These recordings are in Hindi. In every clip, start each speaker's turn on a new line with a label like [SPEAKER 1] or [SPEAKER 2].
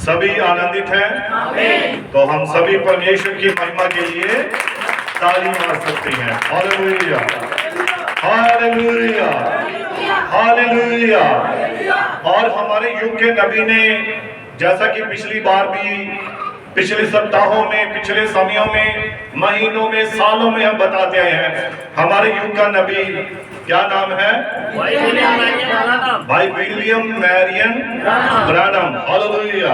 [SPEAKER 1] सभी आनंदित हैं? तो हम सभी परमेश्वर की महिमा के लिए ताली मार सकते हैं। Hallelujah, hallelujah, hallelujah. और हमारे युग के नबी ने, जैसा कि पिछली बार भी, पिछले सप्ताहों में, पिछले समयों में, महीनों में, सालों में हम बताते हैं, हमारे युग का नबी क्या नाम है? भाई विलियम मैरियन ब्रैनम। हालेलुया।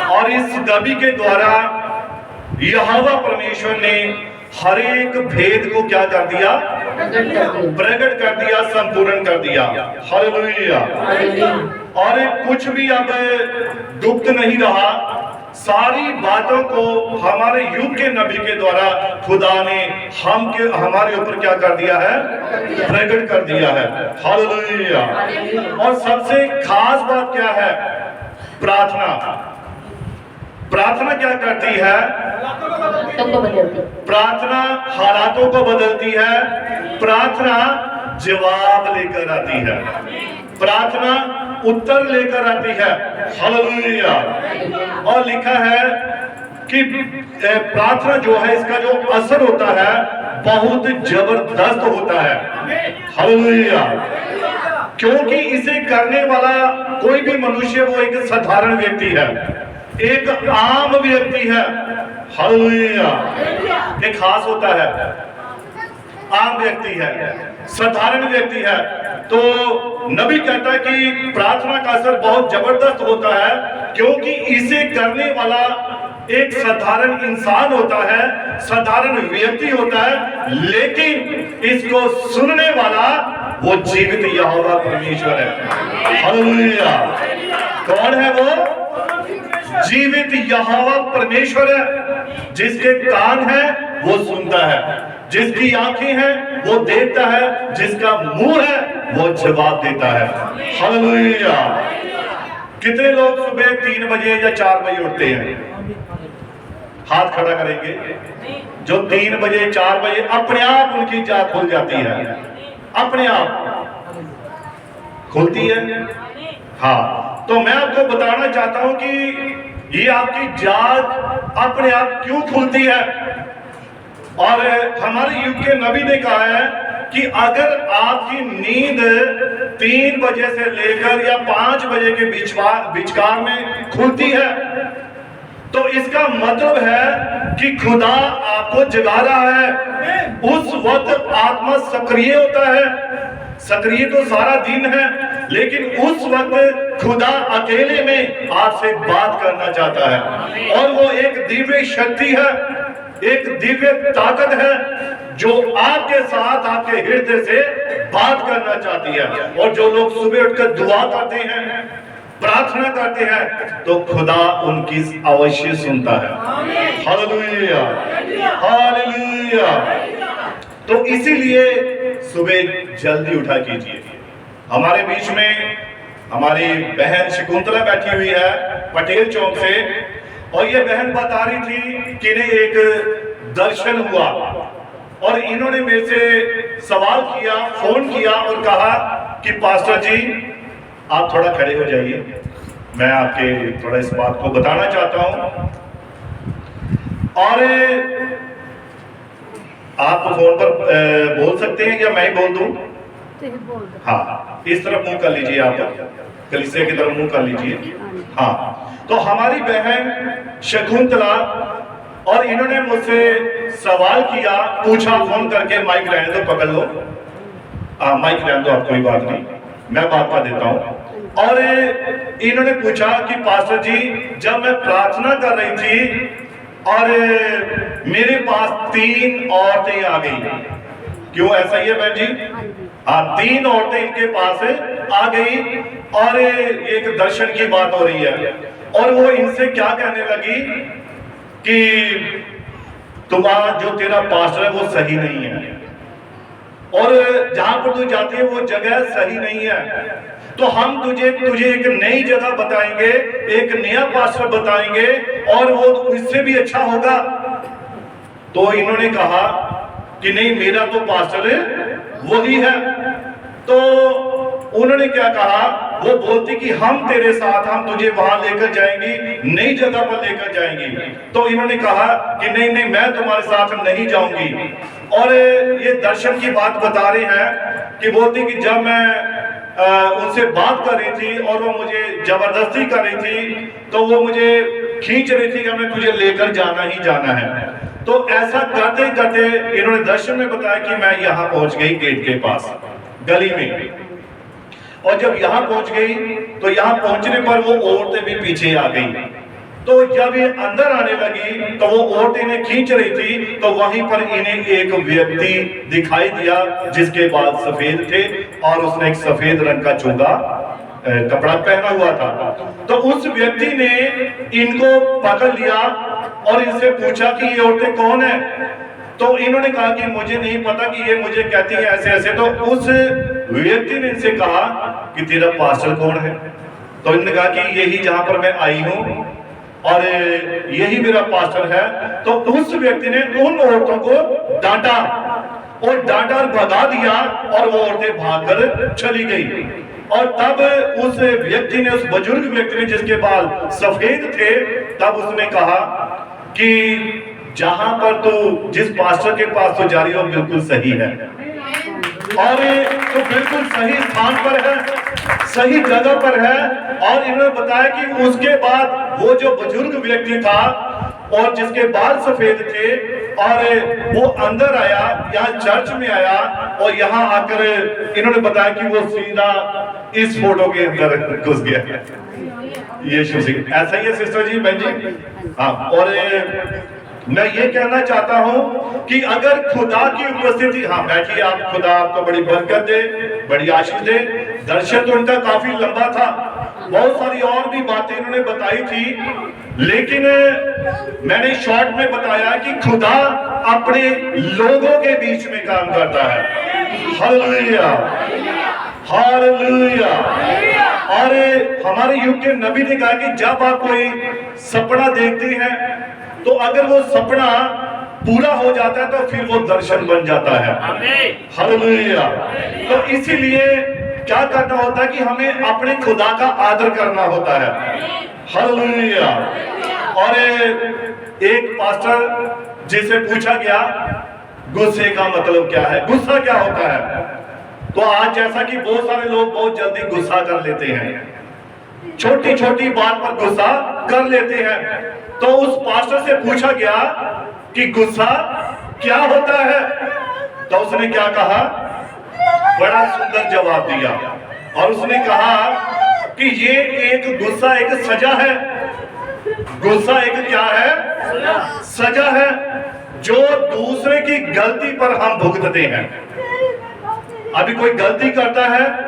[SPEAKER 1] और इस नबी के द्वारा यहोवा परमेश्वर ने हर एक भेद को क्या कर दिया? प्रकट कर दिया, संपूर्ण कर दिया। हालेलुया। और कुछ भी अब गुप्त नहीं रहा, सारी बातों को हमारे युग के नबी के द्वारा खुदा ने हमारे ऊपर क्या कर दिया है? प्रकट कर दिया है। हालेलुया। और सबसे खास बात क्या है? प्रार्थना। प्रार्थना क्या करती है? प्रार्थना हालातों को बदलती है। प्रार्थना जवाब लेकर आती है। प्रार्थना उत्तर लेकर आती है। हालेलुया। और लिखा है कि प्रार्थना जो है, इसका जो असर होता है बहुत जबरदस्त होता है। हालेलुया। क्योंकि इसे करने वाला कोई भी मनुष्य वो एक साधारण व्यक्ति है, एक आम व्यक्ति है। हालेलुया। एक खास होता है, आम व्यक्ति है, साधारण व्यक्ति है। तो नबी कहता है कि प्रार्थना का असर बहुत जबरदस्त होता है, क्योंकि इसे करने वाला एक साधारण इंसान होता है, साधारण व्यक्ति होता है, लेकिन इसको सुनने वाला वो जीवित यहोवा परमेश्वर है। हालेलुया। कौन है वो? जीवित यहोवा परमेश्वर है। जिसके कान है वो सुनता है, जिसकी आंखें हैं वो देखता है, जिसका मुंह है वो जवाब देता है। हालेलुया। कितने लोग सुबह 3 बजे या 4 बजे उठते हैं? हाथ खड़ा करेंगे। जो 3 बजे 4 बजे अपने आप उनकी जाग खुल जाती है, अपने आप खुलती है। हाँ, तो मैं आपको बताना चाहता हूं कि ये आपकी जाग अपने आप क्यों खुलती है। और हमारे युग के नबी ने कहा है कि अगर आपकी नींद 3 बजे से लेकर या 5 बजे के बीचकार में खुलती है, तो इसका मतलब है कि खुदा आपको जगा रहा है। उस वक्त आत्मा सक्रिय होता है। सक्रिय तो सारा दिन है, लेकिन उस वक्त खुदा अकेले में आपसे बात करना चाहता है। और वो एक दिव्य शक्ति है, एक दिव्य ताकत है, जो आपके साथ, आपके हृदय से बात करना चाहती है। और जो लोग सुबह उठकर दुआ करते हैं, प्रार्थना करते हैं, तो खुदा उनकी अवश्य सुनता है। Hallelujah, hallelujah. तो इसीलिए सुबह जल्दी उठा कीजिए। हमारे बीच में हमारी बहन शकुंतला बैठी हुई है पटेल चौक से, और ये बहन बता रही थी कि इन्हें एक दर्शन हुआ, और इन्होंने मेरे से सवाल किया, फोन किया और कहा कि पास्टर जी आप थोड़ा खड़े हो जाइए, मैं आपके थोड़ा इस बात को बताना चाहता हूं। और आप फोन पर बोल सकते हैं या मैं ही बोल दूं? हाँ, इस तरफ मुंह कर लीजिए, आप कलीसिया की तरफ मुंह कर लीजिए। हाँ, तो हमारी बहन शकुंतला, और इन्होंने मुझसे सवाल किया, पूछा फोन करके, माइक रहने दो, पकड़ लो, माइक रहने दो, आप कोई बात नहीं, मैं बात कर देता हूँ। और इन्होंने पूछा कि पास्टर जी जब मैं प्रार्थना कर रही थी और मेरे पास 3 औरतें आ गई। क्यों ऐसा ही है बहन जी? हाँ, 3 औरतें इनके पास आ गई, और एक दर्शन की बात हो रही है, और वो इनसे क्या कहने लगी कि तुम्हारा जो तेरा पास्टर है वो सही नहीं है, और जहां पर तू जाती है वो जगह सही नहीं है, तो हम तुझे एक नई जगह बताएंगे, एक नया पास्टर बताएंगे, और वो इससे भी अच्छा होगा। तो इन्होंने कहा कि नहीं, मेरा तो पास्टर वही है। तो उन्होंने क्या कहा वो बोलती कि हम तेरे साथ, हम तुझे वहां लेकर जाएंगी, नई जगह पर लेकर जाएंगी। तो इन्होंने कहा कि नहीं नहीं, मैं तुम्हारे साथ नहीं जाऊंगी। और ये दर्शन की बात बता रहे हैं कि बोलती कि जब मैं उनसे बात कर रही थी और वो मुझे जबरदस्ती कर रही थी, तो वो मुझे खींच रही थी कि हमें तुझे लेकर जाना ही जाना है। तो ऐसा करते करते इन्होंने दर्शन में बताया कि मैं यहाँ पहुंच गई गेट के पास गली में, और जब यहाँ पहुंच गई तो यहाँ पहुंचने पर वो औरतें भी पीछे आ गई। तो जब ये अंदर आने लगी तो वो औरतें इन्हें खींच रही थी, तो वहीं पर इन्हें एक व्यक्ति दिखाई दिया जिसके बाल सफेद थे और उसने एक सफेद रंग का चोगा कपड़ा पहना हुआ था। तो उस व्यक्ति ने इनको पकड़ लिया और इनसे पूछा कि ये औरतें कौन है। तो इन्होंने कहा कि मुझे नहीं पता, कि ये मुझे कहती है ऐसे ऐसे। तो उस व्यक्ति ने इनसे कहा कि तेरा पास्टर कौन है। तो इन्होंने कहा कि यही जहां पर मैं आई हूं और यही मेरा पास्टर है। तो उस व्यक्ति ने उन औरतों को डांटा और भगा दिया और वो औरतें भागकर चली गई। और तब उस व्यक्ति ने, उस बुजुर्ग व्यक्ति ने जिसके बाल सफेद थे, तब उसने कहा कि जहां पर तू, जिस पास्टर के पास तो जा रही हो, बिल्कुल सही है और तो बिल्कुल सही स्थान पर है, सही जगह पर है। और इन्होंने बताया कि उसके बाद वो जो बुजुर्ग व्यक्ति था और जिसके बाल सफेद थे, और वो अंदर आया, यहाँ चर्च में आया, और यहाँ आकर इन्होंने बताया कि वो सीधा इस फोटो के अंदर घुस गया। यीशु सिंह, ऐसा ही है सिस्टर जी, बहन जी। हाँ, और मैं ये कहना चाहता हूं कि अगर खुदा की उपस्थिति, हाँ बैठिए आप, खुदा आपको बड़ी बरकत दे, बड़ी आशीष दे। दर्शन तो उनका काफी लंबा था, बहुत सारी और भी बातें इन्होंने बताई थी, लेकिन मैंने शॉर्ट में बताया कि खुदा अपने लोगों के बीच में काम करता है। Hallelujah, hallelujah. और हमारे युग के नबी ने कहा कि जब आप कोई सपना देखते हैं तो अगर वो सपना पूरा हो जाता है तो फिर वो दर्शन बन जाता है। हालेलुया। तो इसीलिए क्या करना होता है कि हमें अपने खुदा का आदर करना होता है। हालेलुया। और एक पास्टर जिसे पूछा गया गुस्से का मतलब क्या है, गुस्सा क्या होता है, तो आज जैसा कि बहुत सारे लोग बहुत जल्दी गुस्सा कर लेते हैं, छोटी छोटी बात पर गुस्सा कर लेते हैं। तो उस पास्टर से पूछा गया कि गुस्सा क्या होता है, तो उसने क्या कहा, बड़ा सुंदर जवाब दिया। और उसने कहा कि ये एक गुस्सा एक सजा है। गुस्सा एक क्या है, सजा है, जो दूसरे की गलती पर हम भुगतते हैं। अभी कोई गलती करता है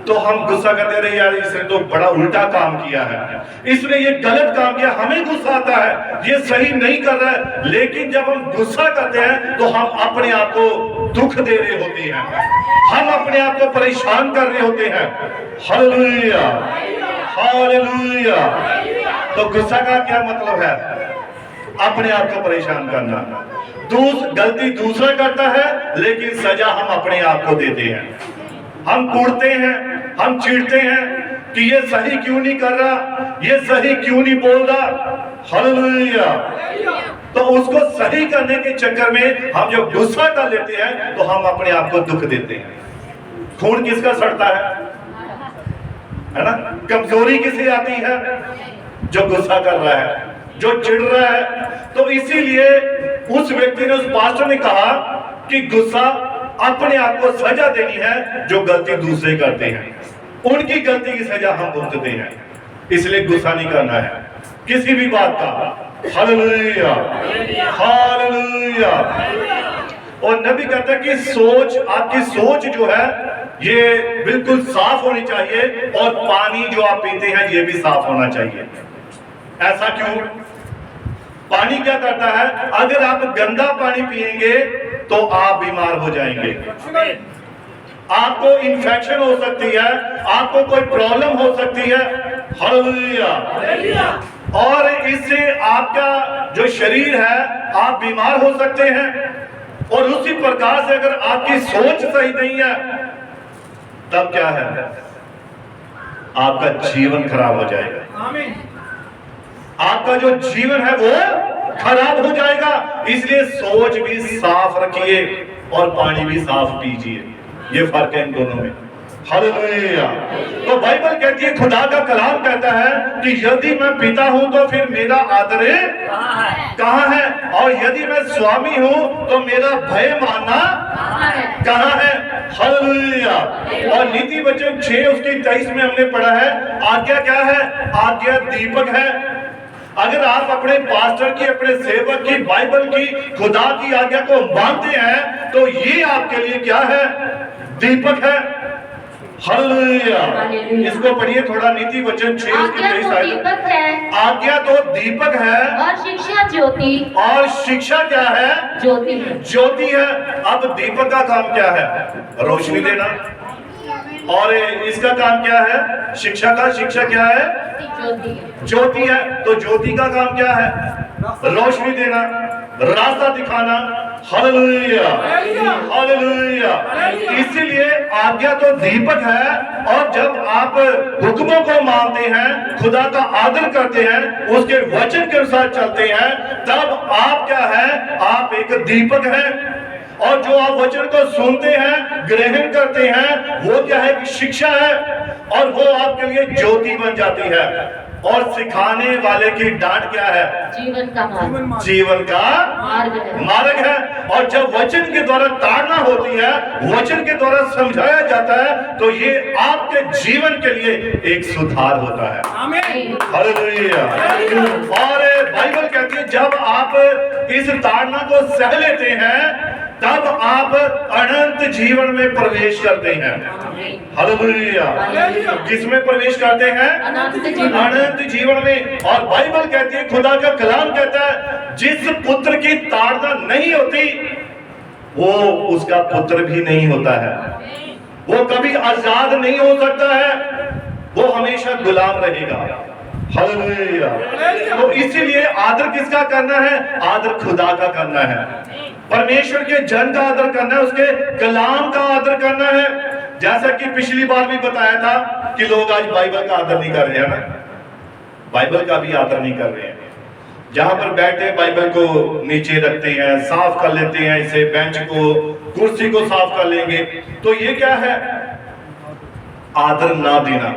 [SPEAKER 1] तो हम गुस्सा करते रहे, यार इसने तो बड़ा उल्टा काम किया है, इसने ये गलत काम किया, हमें गुस्सा आता है, ये सही नहीं कर रहा है। लेकिन जब हम गुस्सा करते हैं तो हम अपने आप को दुख दे रहे होते हैं, हम अपने आप को परेशान कर रहे होते हैं। Hallelujah, hallelujah. तो गुस्सा का क्या मतलब है, अपने आप को परेशान करना। गलती दूसरा करता है लेकिन सजा हम अपने आप को देते हैं। हम कूटते हैं, हम चीढ़ते हैं कि ये सही क्यों नहीं कर रहा, ये सही क्यों नहीं बोल रहा। हालेलुया। तो उसको सही करने के चक्कर में हम जब गुस्सा कर लेते हैं तो हम अपने आप को दुख देते हैं। खून किसका सड़ता है ना, कमजोरी किसे आती है, जो गुस्सा कर रहा है, जो चिढ़ रहा है। तो इसीलिए उस व्यक्ति ने, उस पास्टर ने कहा कि गुस्सा अपने आप को सजा देनी है, जो गलती दूसरे करते हैं उनकी गलती की सजा हम भुगतते हैं। इसलिए गुस्सा नहीं करना है किसी भी बात का। Hallelujah, hallelujah. और नबी कहता है कि सोच, आपकी सोच जो है ये बिल्कुल साफ होनी चाहिए, और पानी जो आप पीते हैं ये भी साफ होना चाहिए। ऐसा क्यों, पानी क्या करता है, अगर आप गंदा पानी पिएंगे तो आप बीमार हो जाएंगे, आपको इन्फेक्शन हो सकती है, आपको कोई प्रॉब्लम हो सकती है। हालेलुया। और इससे आपका जो शरीर है आप बीमार हो सकते हैं। और उसी प्रकार से अगर आपकी सोच सही नहीं है तब क्या है, आपका जीवन खराब हो जाएगा। आपका जो जीवन है वो खराब हो जाएगा। इसलिए सोच भी साफ रखिए और पानी भी साफ पीजिए, ये फर्क है इन दोनों में। हालेलुया। तो बाइबल कहती है, खुदा का कलाम कहता है कि यदि मैं पिता हूं तो फिर मेरा आदर कहां है, और यदि मैं स्वामी हूं तो मेरा भय मानना कहां है। हालेलुया। और नीति वचन 6 उसकी 23 में हमने पढ़ा है, आज्ञा क्या है? आज्ञा दीपक है। अगर आप अपने पास्टर की, अपने सेवक की, बाइबल की, खुदा की आज्ञा को मानते हैं तो ये आपके लिए क्या है? दीपक है। हालेलुया। इसको पढ़िए थोड़ा, नीति वचन 6
[SPEAKER 2] आज्ञा तो दीपक है,
[SPEAKER 1] आज्ञा तो दीपक है
[SPEAKER 2] और शिक्षा ज्योति,
[SPEAKER 1] और शिक्षा क्या है?
[SPEAKER 2] ज्योति है।
[SPEAKER 1] ज्योति है। अब दीपक का काम क्या है? रोशनी देना। और इसका काम क्या है? शिक्षा का, शिक्षा क्या है? ज्योति है। तो ज्योति का काम क्या है? रोशनी देना, रास्ता दिखाना। Hallelujah, hallelujah. इसीलिए आज्ञा तो दीपक है, और जब आप हुक्मों को मानते हैं, खुदा का आदर करते हैं, उसके वचन के अनुसार चलते हैं, तब आप क्या है? आप एक दीपक हैं। और जो आप वचन को सुनते हैं, ग्रहण करते हैं, वो क्या है? कि शिक्षा है, और वो आपके लिए ज्योति बन जाती है। और सिखाने वाले की डांट क्या है?
[SPEAKER 2] जीवन का मार्ग,
[SPEAKER 1] जीवन का मार्ग है। और जब वचन के द्वारा ताड़ना होती है, वचन के द्वारा समझाया जाता है, तो ये आपके जीवन के लिए एक सुधार होता है। हालेलुया। और बाइबल कहती है, जब आप इस ताड़ना को सह लेते हैं, तब आप अनंत जीवन में प्रवेश करते हैं। हालेलुया। किसमें प्रवेश करते हैं? अनंत जीवन में। और बाइबल कहती है, खुदा का कलाम कहता है, जिस पुत्र की ताड़ना नहीं होती वो उसका पुत्र भी नहीं होता है, वो कभी आजाद नहीं हो सकता है, वो हमेशा गुलाम रहेगा। हालेलुया। तो इसीलिए आदर किसका करना है? आदर खुदा का करना है, परमेश्वर के जन का आदर करना है, उसके कलाम का आदर करना है। जैसा कि पिछली बार भी बताया था कि लोग आज बाइबल का आदर नहीं कर रहे हैं ना, बाइबल का भी आदर नहीं कर रहे हैं। जहां पर बैठे बाइबल को नीचे रखते हैं, साफ कर लेते हैं, इसे बेंच को, कुर्सी को साफ कर लेंगे, तो ये क्या है? आदर ना देना।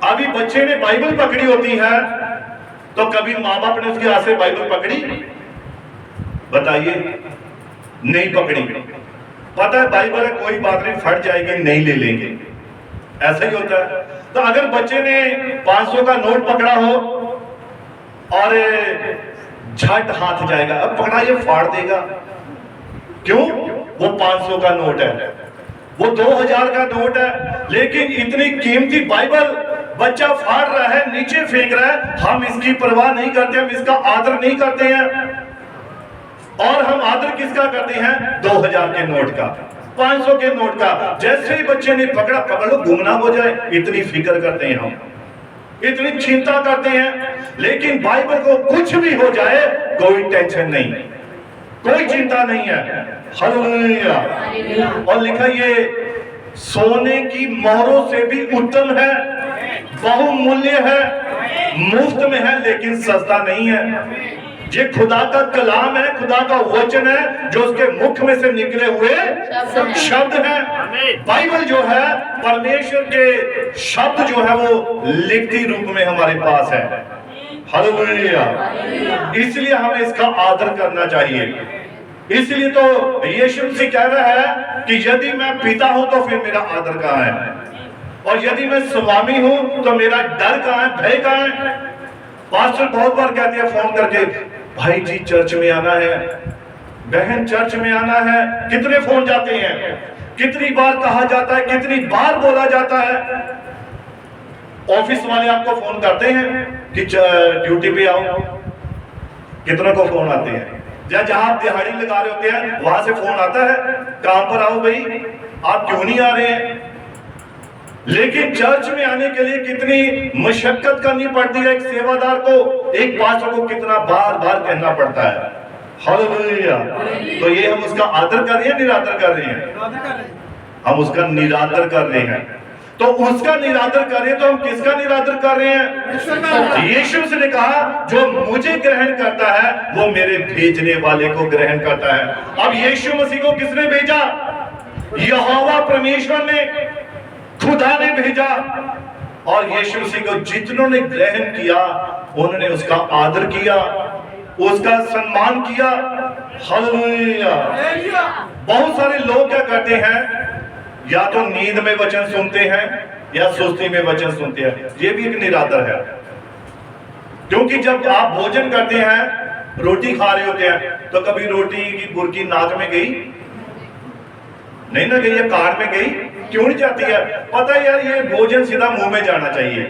[SPEAKER 1] अभी बच्चे ने बाइबल पकड़ी होती है, तो कभी माँ बाप ने उसके हाथ से बाइबल पकड़ी? बताइए, नहीं पकड़ी। पता है बाइबल है, कोई बात नहीं, फट जाएगी, नहीं ले लेंगे, ऐसा ही होता है। तो अगर बच्चे ने 500 का नोट पकड़ा हो और झट हाथ जाएगा, अब पकड़ा, ये फाड़ देगा। क्यों? वो 500 का नोट है, वो 2000 का नोट है, लेकिन इतनी कीमती बाइबल बच्चा फाड़ रहा है, नीचे फेंक रहा है, हम इसकी परवाह नहीं करते, हम इसका आदर नहीं करते हैं। और हम आदर किसका करते हैं? 2000 के नोट का, 500 के नोट का। जैसे ही बच्चे ने पकड़ा, पकड़ लो, गुमनाम हो जाए, इतनी फिक्र करते हैं हम, इतनी चिंता करते हैं। लेकिन बाइबल को कुछ भी हो जाए, कोई टेंशन नहीं, कोई चिंता नहीं है। हालेलुया। और लिखा, ये सोने की मोहरों से भी उत्तम है, बहुमूल्य है, मुफ्त में है, लेकिन सस्ता नहीं है। ये खुदा का कलाम है, खुदा का वचन है, जो उसके मुख में से निकले हुए शब्द हैं। बाइबल जो है, परमेश्वर के शब्द जो है, वो लिखती रूप में हमारे पास है। हालेलुया। इसलिए हमें इसका आदर करना चाहिए। इसलिए तो यीशु मसीह कह रहा है कि यदि मैं पिता हूं तो फिर मेरा आदर कहां है, और यदि मैं स्वामी हूं तो मेरा डर कहां है, भय कहां है। पास्टर बहुत बार कहते हैं फोन करके, भाई जी चर्च में आना है, बहन चर्च में आना है। कितने फोन जाते हैं, कितनी बार कहा जाता है, कितनी बार बोला जाता है। ऑफिस वाले आपको फोन करते हैं कि ड्यूटी पे आओ, कितनों को फोन आते हैं। जहां आप दिहाड़ी लगा रहे होते हैं, वहां से फोन आता है, काम पर आओ भाई, आप क्यों नहीं आ रहे हैं। लेकिन चर्च में आने के लिए कितनी मशक्कत करनी पड़ती है एक सेवादार को, एक पास्टर को कितना बार बार कहना पड़ता है। हालेलुया। तो ये हम उसका आदर कर रहे हैं, निरादर कर रहे हैं? हम उसका निरादर कर रहे हैं। तो उसका निरादर कर रहे हैं, तो हम किसका निरादर कर रहे हैं? यीशु ने कहा जो मुझे ग्रहण करता है वो मेरे भेजने वाले को ग्रहण करता है। अब यीशु मसीह को किसने भेजा? यहोवा परमेश्वर ने, खुदा ने भेजा। और यीशु मसीह को जितनों ने ग्रहण किया उन्होंने उसका आदर किया, उसका सम्मान किया। हालेलुया। बहुत सारे लोग क्या करते हैं, या तो नींद में वचन सुनते हैं या सुस्ती में वचन सुनते हैं। ये भी एक निरादर है, क्योंकि जब आप भोजन करते हैं, रोटी खा रहे होते हैं, तो कभी रोटी की बुरकी नाक में गई नहीं ना गई, या कान में गई? क्यों नहीं जाती है? पता है यार, ये भोजन सीधा मुंह में जाना चाहिए।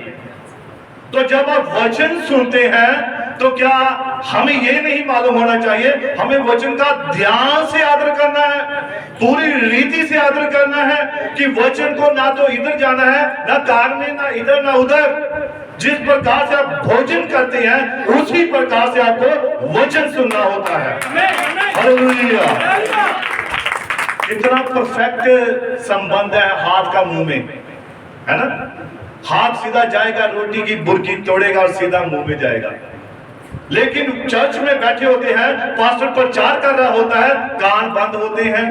[SPEAKER 1] तो जब आप वचन सुनते हैं तो क्या हमें ये नहीं मालूम होना चाहिए हमें वचन का ध्यान से आदर करना है, पूरी रीति से आदर करना है, कि वचन को ना तो इधर जाना है, ना कान में, ना इधर ना उधर। जिस प्रकार से आप भोजन करते हैं उसी प्रकार से आपको वचन सुनना होता है। हालेलुया। इतना परफेक्ट संबंध है हाथ का मुंह में, है ना? हाथ सीधा जाएगा, रोटी की बुरकी तोड़ेगा और सीधा मुंह में जाएगा। लेकिन चर्च में बैठे होते हैं, पास्टर प्रचार कर रहा होता है, कान बंद होते हैं,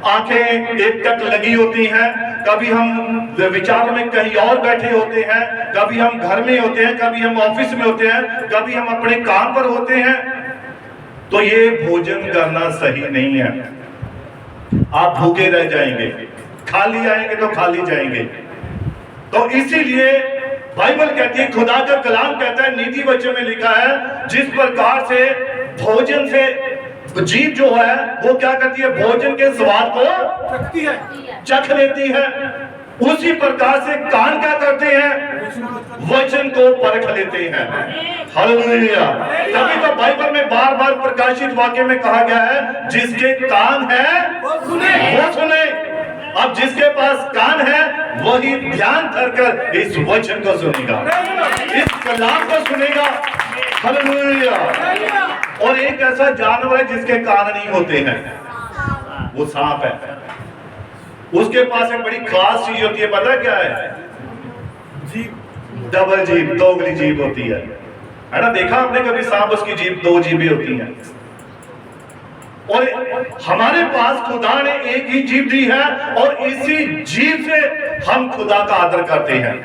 [SPEAKER 1] आंखें एक टक लगी होती हैं, कभी हम विचार में कहीं और बैठे होते हैं, कभी हम घर में होते हैं, कभी हम ऑफिस में होते हैं, कभी हम अपने काम पर होते हैं। तो ये भोजन करना सही नहीं है। आप भूखे रह जाएंगे, खाली आएंगे तो खाली जाएंगे। तो इसीलिए बाइबल कहती है, खुदा का कलाम कहता है, नीति वचन में लिखा है, जिस प्रकार से भोजन से जीभ जो है वो क्या करती है, भोजन के स्वाद को चख लेती है, उसी प्रकार से कान क्या करते हैं, वचन को परख लेते हैं। हालेलुया। तभी तो बाइबल में बार बार प्रकाशित वाक्य में कहा गया है, जिसके कान है वो सुने। अब जिसके पास कान है वही ध्यान धरकर इस वचन को सुनेगा, इस कलाम को सुनेगा। हालेलुया। और एक ऐसा जानवर है जिसके कान नहीं होते हैं, वो सांप है। उसके पास एक बड़ी खास चीज होती है, पता क्या है? जीभ, डबल जीभ, दोगली जीभ होती है ना? देखा आपने कभी सांप, उसकी जीभ दो जीभें होती हैं। और हमारे पास खुदा ने एक ही जीभ दी है, और इसी जीभ से हम खुदा का आदर करते हैं।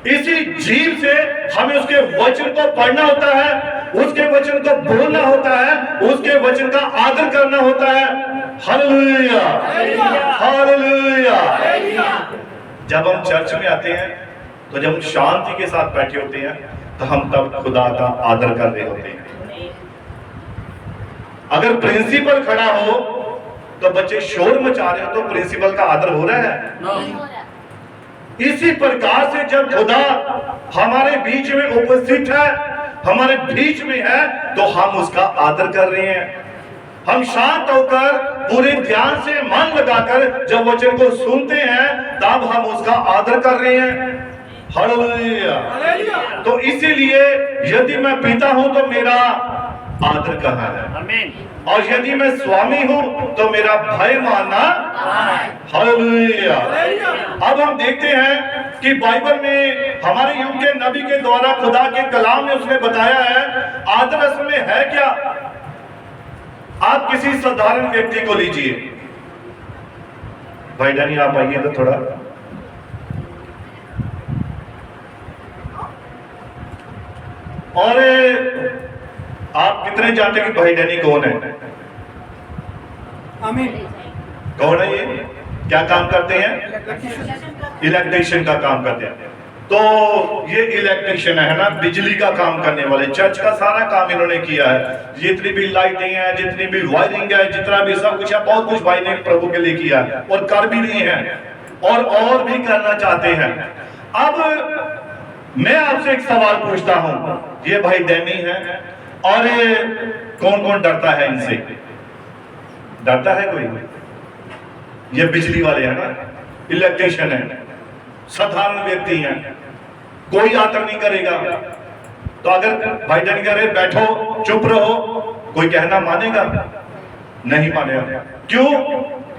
[SPEAKER 1] इसी जीभ से हमें उसके वचन को पढ़ना होता है, उसके वचन को बोलना होता है, उसके वचन का आदर करना होता है। Hallelujah, hallelujah. जब हम चर्च में आते हैं, तो जब हम शांति के साथ बैठे होते हैं, तो हम तब खुदा का आदर कर रहे होते हैं। अगर प्रिंसिपल खड़ा हो तो बच्चे शोर मचा रहे हो, तो प्रिंसिपल का आदर हो रहा है? इसी प्रकार से जब खुदा हमारे बीच में उपस्थित है, हमारे बीच में है, तो हम उसका आदर कर रहे हैं। हम शांत होकर पूरे ध्यान से मन लगाकर जब वचन को सुनते हैं, तब हम उसका आदर कर रहे हैं। हालेलुया। तो इसीलिए यदि मैं पिता हूं तो मेरा आदर कहाँ है, और यदि मैं स्वामी हूं तो मेरा भय मानना। हालेलुया। अब हम देखते हैं कि बाइबल में हमारे युग के नबी के द्वारा खुदा के कलाम में उसने बताया है, आदर असल में है क्या। आप किसी साधारण व्यक्ति को लीजिए, भाई डैनी आप आइए तो थोड़ा। और आप कितने जानते हैं कि भाई डैनी कौन है? आमीन। कौन है ये? क्या काम करते हैं? इलेक्ट्रिशियन का काम करते हैं। तो ये इलेक्ट्रिशियन है ना, बिजली का काम करने वाले। चर्च का सारा काम इन्होंने किया है, जितनी भी लाइटिंग है, जितनी भी वायरिंग है, जितना भी सब कुछ है, बहुत कुछ भाई ने प्रभु के लिए किया है, और कर भी रहे हैं, और भी करना चाहते हैं। अब मैं आपसे एक सवाल पूछता हूं, ये भाई डैनी है, और कौन कौन डरता है इनसे? डरता है कोई? ये बिजली वाले हैं ना, इलेक्ट्रिशियन है, साधारण व्यक्ति हैं, कोई आदर नहीं करेगा। तो अगर भाई डैनी कह रहे बैठो चुप रहो, कोई कहना मानेगा? नहीं मानेगा। क्यों?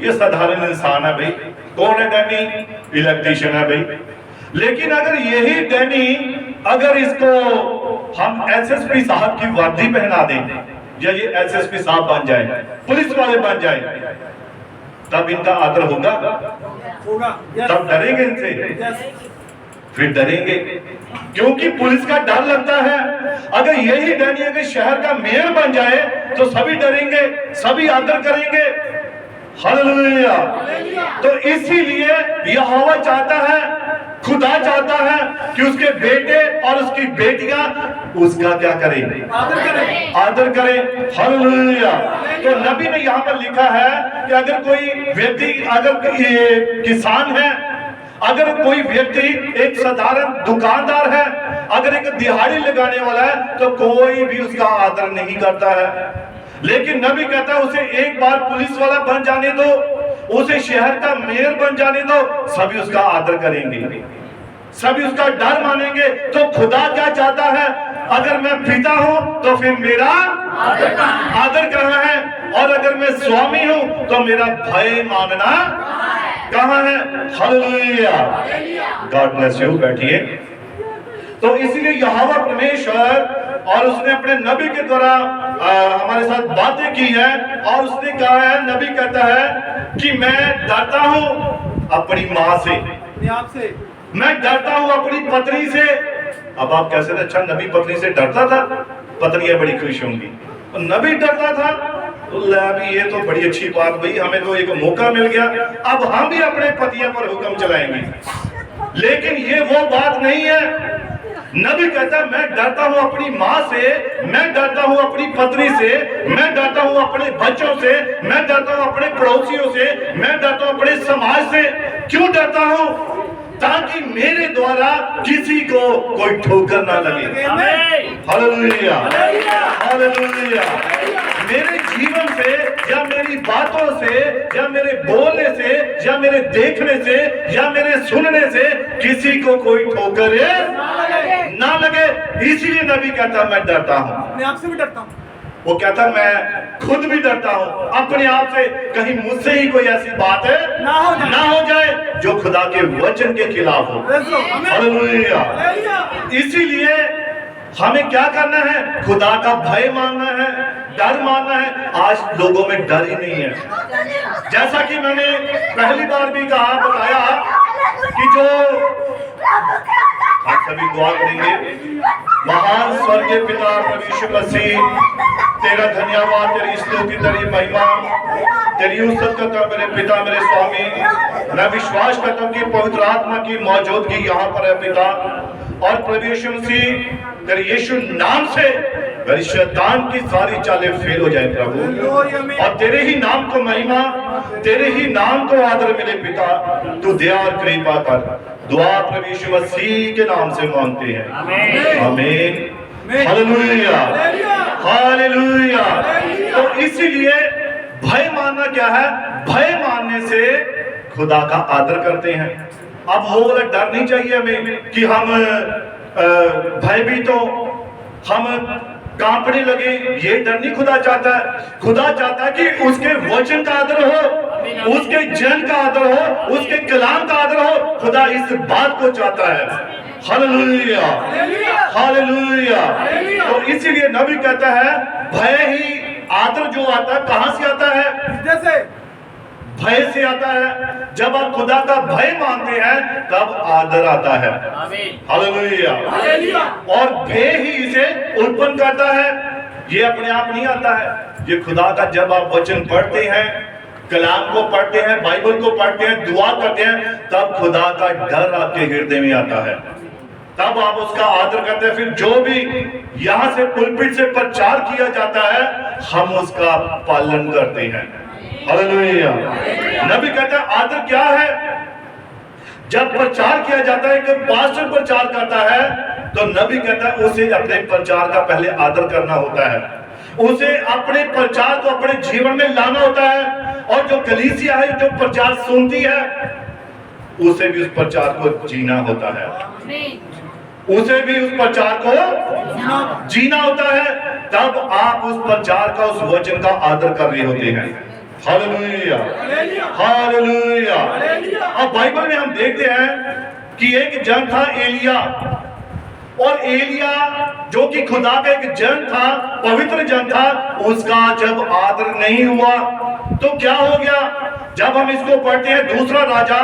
[SPEAKER 1] ये साधारण इंसान है भाई। कौन है डैनी? इलेक्ट्रिशियन है भाई। लेकिन अगर यही डैनी, अगर इसको हम एसएसपी साहब की वर्दी पहना दें, या ये एसएसपी साहब बन जाए, पुलिस वाले बन जाए, तब इनका आदर होगा? तब डरेंगे इनसे? फिर डरेंगे, क्योंकि पुलिस का डर लगता है। अगर यही डैनी अगर शहर का मेयर बन जाए तो सभी डरेंगे, सभी आदर करेंगे। हालेलुया। तो इसीलिए यहोवा चाहता है, खुदा चाहता है कि उसके बेटे और उसकी बेटियां उसका क्या करें? आदर करें। हालेलुया। तो नबी ने यहाँ पर लिखा है कि अगर कोई व्यक्ति, अगर किसान है, अगर कोई व्यक्ति एक साधारण दुकानदार है, अगर एक दिहाड़ी लगाने वाला है, तो कोई भी उसका आदर नहीं करता है। लेकिन नबी कहता है उसे एक बार पुलिस वाला बन जाने दो, उसे शहर का मेयर बन जाने दो, सभी उसका आदर करेंगे, सभी उसका डर मानेंगे। तो खुदा क्या चाहता है? अगर मैं पिता हूं तो फिर मेरा आदर करना है, और अगर मैं स्वामी हूं तो मेरा भय मानना कहां है? हालेलुया। God bless you. बैठिए। तो इसीलिए यहोवा परमेश्वर, और उसने अपने नबी के द्वारा हमारे साथ बातें की है, और उसने कहा है, नबी कहता है कि मैं डरता हूं अपनी मां से, मैं डरता हूं अपनी पत्नी से। अब आप कैसे? अच्छा, नबी पत्नी से डरता था, पत्नियां बड़ी खुश होंगी। नबी डरता था, तो अभी ये तो बड़ी अच्छी बात भाई, हमें तो एक मौका मिल गया, अब हम भी अपने पतियों पर हुक्म चलाएंगे। लेकिन ये वो बात नहीं है। नबी कहता है मैं डरता हूं अपनी मां से, मैं डरता हूं अपनी पत्नी से, मैं डरता हूं अपने बच्चों से, मैं डरता हूं अपने पड़ोसियों से, मैं डरता हूं अपने समाज से। क्यों डरता हूं? ताकि मेरे द्वारा किसी को कोई ठोकर ना लगे। हालेलुया। हालेलुया। मेरे जीवन से, या मेरी बातों से, या मेरे बोलने से, या मेरे देखने से, या मेरे सुनने से किसी को कोई ठोकर ना लगे। इसीलिए नबी कहता मैं डरता हूं, अपने आप से भी डरता हूं। वो कहता मैं खुद भी डरता हूं अपने आप से, कहीं मुझसे ही कोई ऐसी बात है ना हो जाए जो खुदा के वचन के खिलाफ हो। हालेलुया। इसीलिए हमें क्या करना है? खुदा का भय मानना है, डर मानना है। आज लोगों में डर ही नहीं है। जैसा कि मैंने पहली बार भी कहा, बताया कि जो आप सभी दुआ करेंगे। महान स्वर्गीय पिता प्रभु यीशु मसीह, तेरा धन्यवाद, तेरी स्तुति, तेरी महिमा, तेरी उस्सत करता हूं मेरे पिता, मेरे स्वामी। मैं विश्वास करता हूं कि पवित्र आत्मा की मौजूदगी यहाँ पर है पिता, और प्रभु यीशु मसीह तेरे यीशु नाम से मेरी शैतान की सारी चालें फेल हो जाए प्रभु, और तेरे ही नाम को महिमा, तेरे ही नाम को आदर मिले पिता। तू दया और कृपा कर। दुआ प्रभु यीशु मसीह के नाम से मांगते हैं, आमीन। हालेलुया। हालेलुया। तो इसीलिए भय मानना क्या है? भय मानने से खुदा का आदर करते हैं। अब वो वाला डर नहीं चाहिए हमें कि हम भयभीत हो, हम कांपने लगे। ये डर नहीं खुदा चाहता है। खुदा चाहता है कि उसके वचन का आदर हो, उसके जन का आदर हो, उसके कलाम का आदर हो। खुदा इस बात को चाहता है। हालेलुया। हालेलुया। तो इसीलिए नबी कहता है भय ही, आदर जो आता है कहां से आता है? जैसे भय से आता है। जब आप खुदा का भय मानते हैं तब आदर आता है। हालेलुया। और भय ही इसे उत्पन्न करता है, ये अपने आप नहीं आता है। ये खुदा का, जब आप वचन पढ़ते हैं, कलाम को पढ़ते हैं, बाइबल को पढ़ते हैं, दुआ करते हैं, तब खुदा का डर आपके हृदय में आता है, तब आप उसका आदर करते हैं। फिर जो भी यहाँ से पुलपिट से प्रचार किया जाता है, हम उसका पालन करते हैं। हालेलुया। नबी कहता है आदर क्या है? जब प्रचार किया जाता है, कि पास्टर प्रचार करता है, तो नबी कहता है उसे अपने प्रचार का पहले आदर करना होता है, उसे अपने प्रचार को अपने जीवन में लाना होता है। और जो कलीसिया है, जो प्रचार सुनती है, उसे भी उस प्रचार को जीना होता है, उसे भी उस प्रचार को जीना होता है। तब आप उस प्रचार का, उस वचन का आदर कर रहे होते हैं। Hallelujah, hallelujah. अब बाइबल में हम देखते हैं कि एक जन था एलिया, और एलिया जो कि खुदा का एक जन था, पवित्र जन था, उसका जब आदर नहीं हुआ तो क्या हो गया? जब हम इसको पढ़ते हैं दूसरा राजा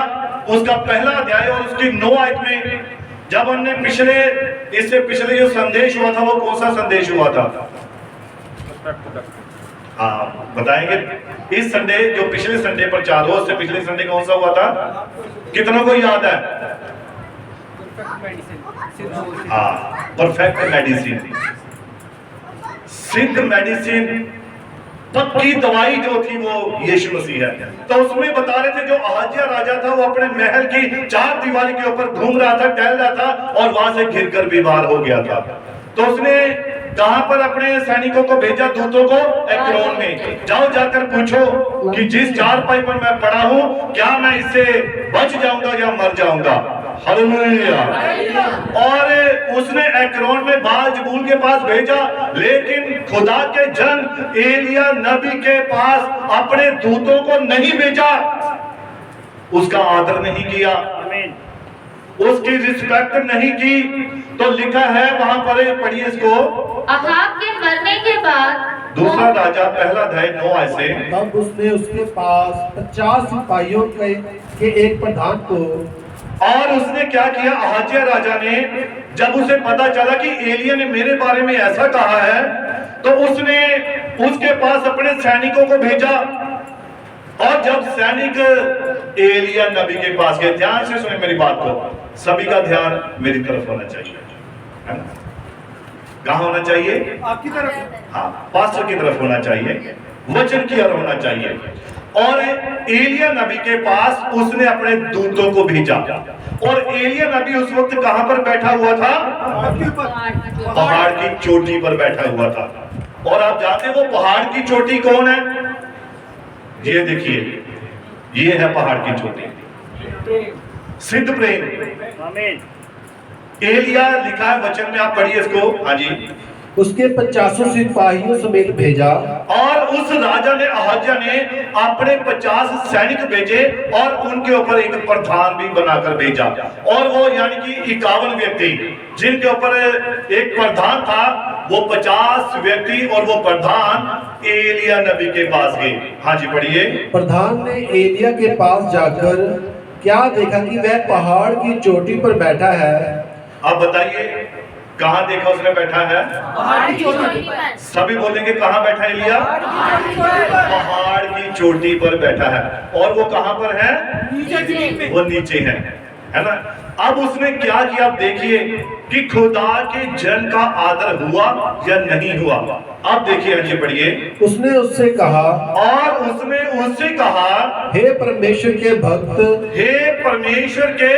[SPEAKER 1] उसका पहला अध्याय और उसकी 9 आयत में, जब हमने इससे पिछले जो संदेश हुआ था वो कौन सा संदेश हुआ था? हाँ बताएंगे। इस संडे जो पिछले संडे पर चार हो, उससे पिछले संडे कौन सा हुआ था? कितनों को याद है? हाँ, परफेक्ट मेडिसिन, सिद्ध मेडिसिन, पक्की दवाई जो थी वो यीशु मसीह है। तो उसमें बता रहे थे जो अहाजिया राजा था वो अपने महल की 4 दीवारी के ऊपर घूम रहा था, टहल रहा था, और वहां से गिरकर बीमार हो गया था। तो उसने कहां पर अपने सैनिकों को भेजा? दूतों को एक्रोन में, जाओ जाकर पूछो कि जिस चारपाई पर मैं पड़ा हूं क्या मैं इससे बच जाऊंगा या मर जाऊंगा। हालेलुया। और उसने एक्रोन में बाल-ज़बूल के पास भेजा, लेकिन खुदा के जन एलिया नबी के पास अपने दूतों को नहीं भेजा, उसका आदर नहीं किया, उसकी रिस्पेक्ट नहीं की। तो लिखा है वहां पर, पढ़िए इसको।
[SPEAKER 2] अहाब के मरने के बाद
[SPEAKER 1] दूसरा राजा पहला अध्याय 9 आयत से।
[SPEAKER 3] तब उसने उसके पास 50 सिपाहियों के एक प्रधान को,
[SPEAKER 1] और उसने क्या किया? अहाजिया राजा ने, जब उसे पता चला कि एलिया ने मेरे बारे में ऐसा कहा है, तो उसने उसके पास अपने सैनिकों को भेजा। और जब सैनिक एलिया नबी के पास गए, ध्यान से सुने मेरी बात को, सभी का ध्यान मेरी तरफ होना चाहिए, है ना? कहां होना चाहिए?
[SPEAKER 4] आपकी तरफ।
[SPEAKER 1] हाँ, पास्टर की तरफ होना चाहिए, वचन की ओर होना चाहिए। और एलिया नबी के पास उसने अपने दूतों को भेजा, और एलिया नबी उस वक्त कहां पर बैठा हुआ था? पहाड़ की चोटी पर बैठा हुआ था। और आप जानते हैं वो पहाड़ की चोटी कौन है? ये देखिए, ये है पहाड़ की चोटी, सिद्ध प्रेम।
[SPEAKER 4] आमीन।
[SPEAKER 1] एलिया लिखा है वचन में, आप पढ़िए इसको। हाँ जी।
[SPEAKER 3] उसके 50 सिपाहियों समेत भेजा,
[SPEAKER 1] और उस राजा ने, अहाजिया ने अपने 50 सैनिक भेजे और उनके ऊपर एक प्रधान भी बनाकर भेजा। और वो यानी कि 51 व्यक्ति जिनके ऊपर एक प्रधान था, वो 50 व्यक्ति और वो प्रधान एलिया नबी के पास गए। हाँ जी पढ़िए।
[SPEAKER 3] प्रधान ने एलिया के पास जाकर क्या देखा कि वह पहाड़ की चोटी पर बैठा है।
[SPEAKER 1] अब बताइए कहां देखा उसने बैठा है?
[SPEAKER 4] पहाड़ की चोटी पर।
[SPEAKER 1] सभी बोलेंगे कहां बैठा एलिया? पहाड़ की चोटी पर बैठा है। और वो कहां पर है?
[SPEAKER 4] नीचे।
[SPEAKER 1] वो नीचे है ना? अब उसने क्या किया? आप देखिए कि खुदा के जन का आदर हुआ या नहीं हुआ। अब देखिए, आगे पढ़िए।
[SPEAKER 3] उसने उससे कहा,
[SPEAKER 1] और उसने उससे कहा,
[SPEAKER 3] हे परमेश्वर के भक्त,
[SPEAKER 1] हे परमेश्वर के,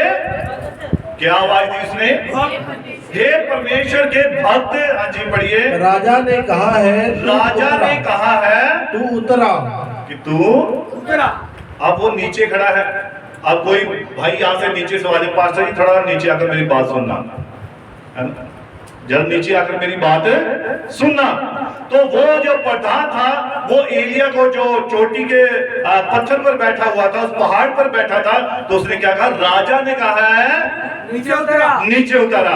[SPEAKER 1] क्या आवाज दी उसने? हे परमेश्वर के भक्त। हाँ जी पढ़िए।
[SPEAKER 3] राजा ने कहा है,
[SPEAKER 1] राजा ने कहा है
[SPEAKER 3] तू उतरा।
[SPEAKER 1] कि तू
[SPEAKER 4] उतरा।
[SPEAKER 1] अब वो नीचे खड़ा है। अब कोई भाई यहाँ से नीचे से आवाज, पास्टर जी थोड़ा नीचे आकर मेरी बात सुनना, है ना? जब नीचे आकर मेरी बात सुनना। तो वो जो प्रधान था वो एलिया को, जो चोटी के पत्थर पर बैठा हुआ था, उस पहाड़ पर बैठा था, तो उसने क्या कहा? राजा ने कहा है
[SPEAKER 4] नीचे उतरा।
[SPEAKER 1] नीचे उतरा।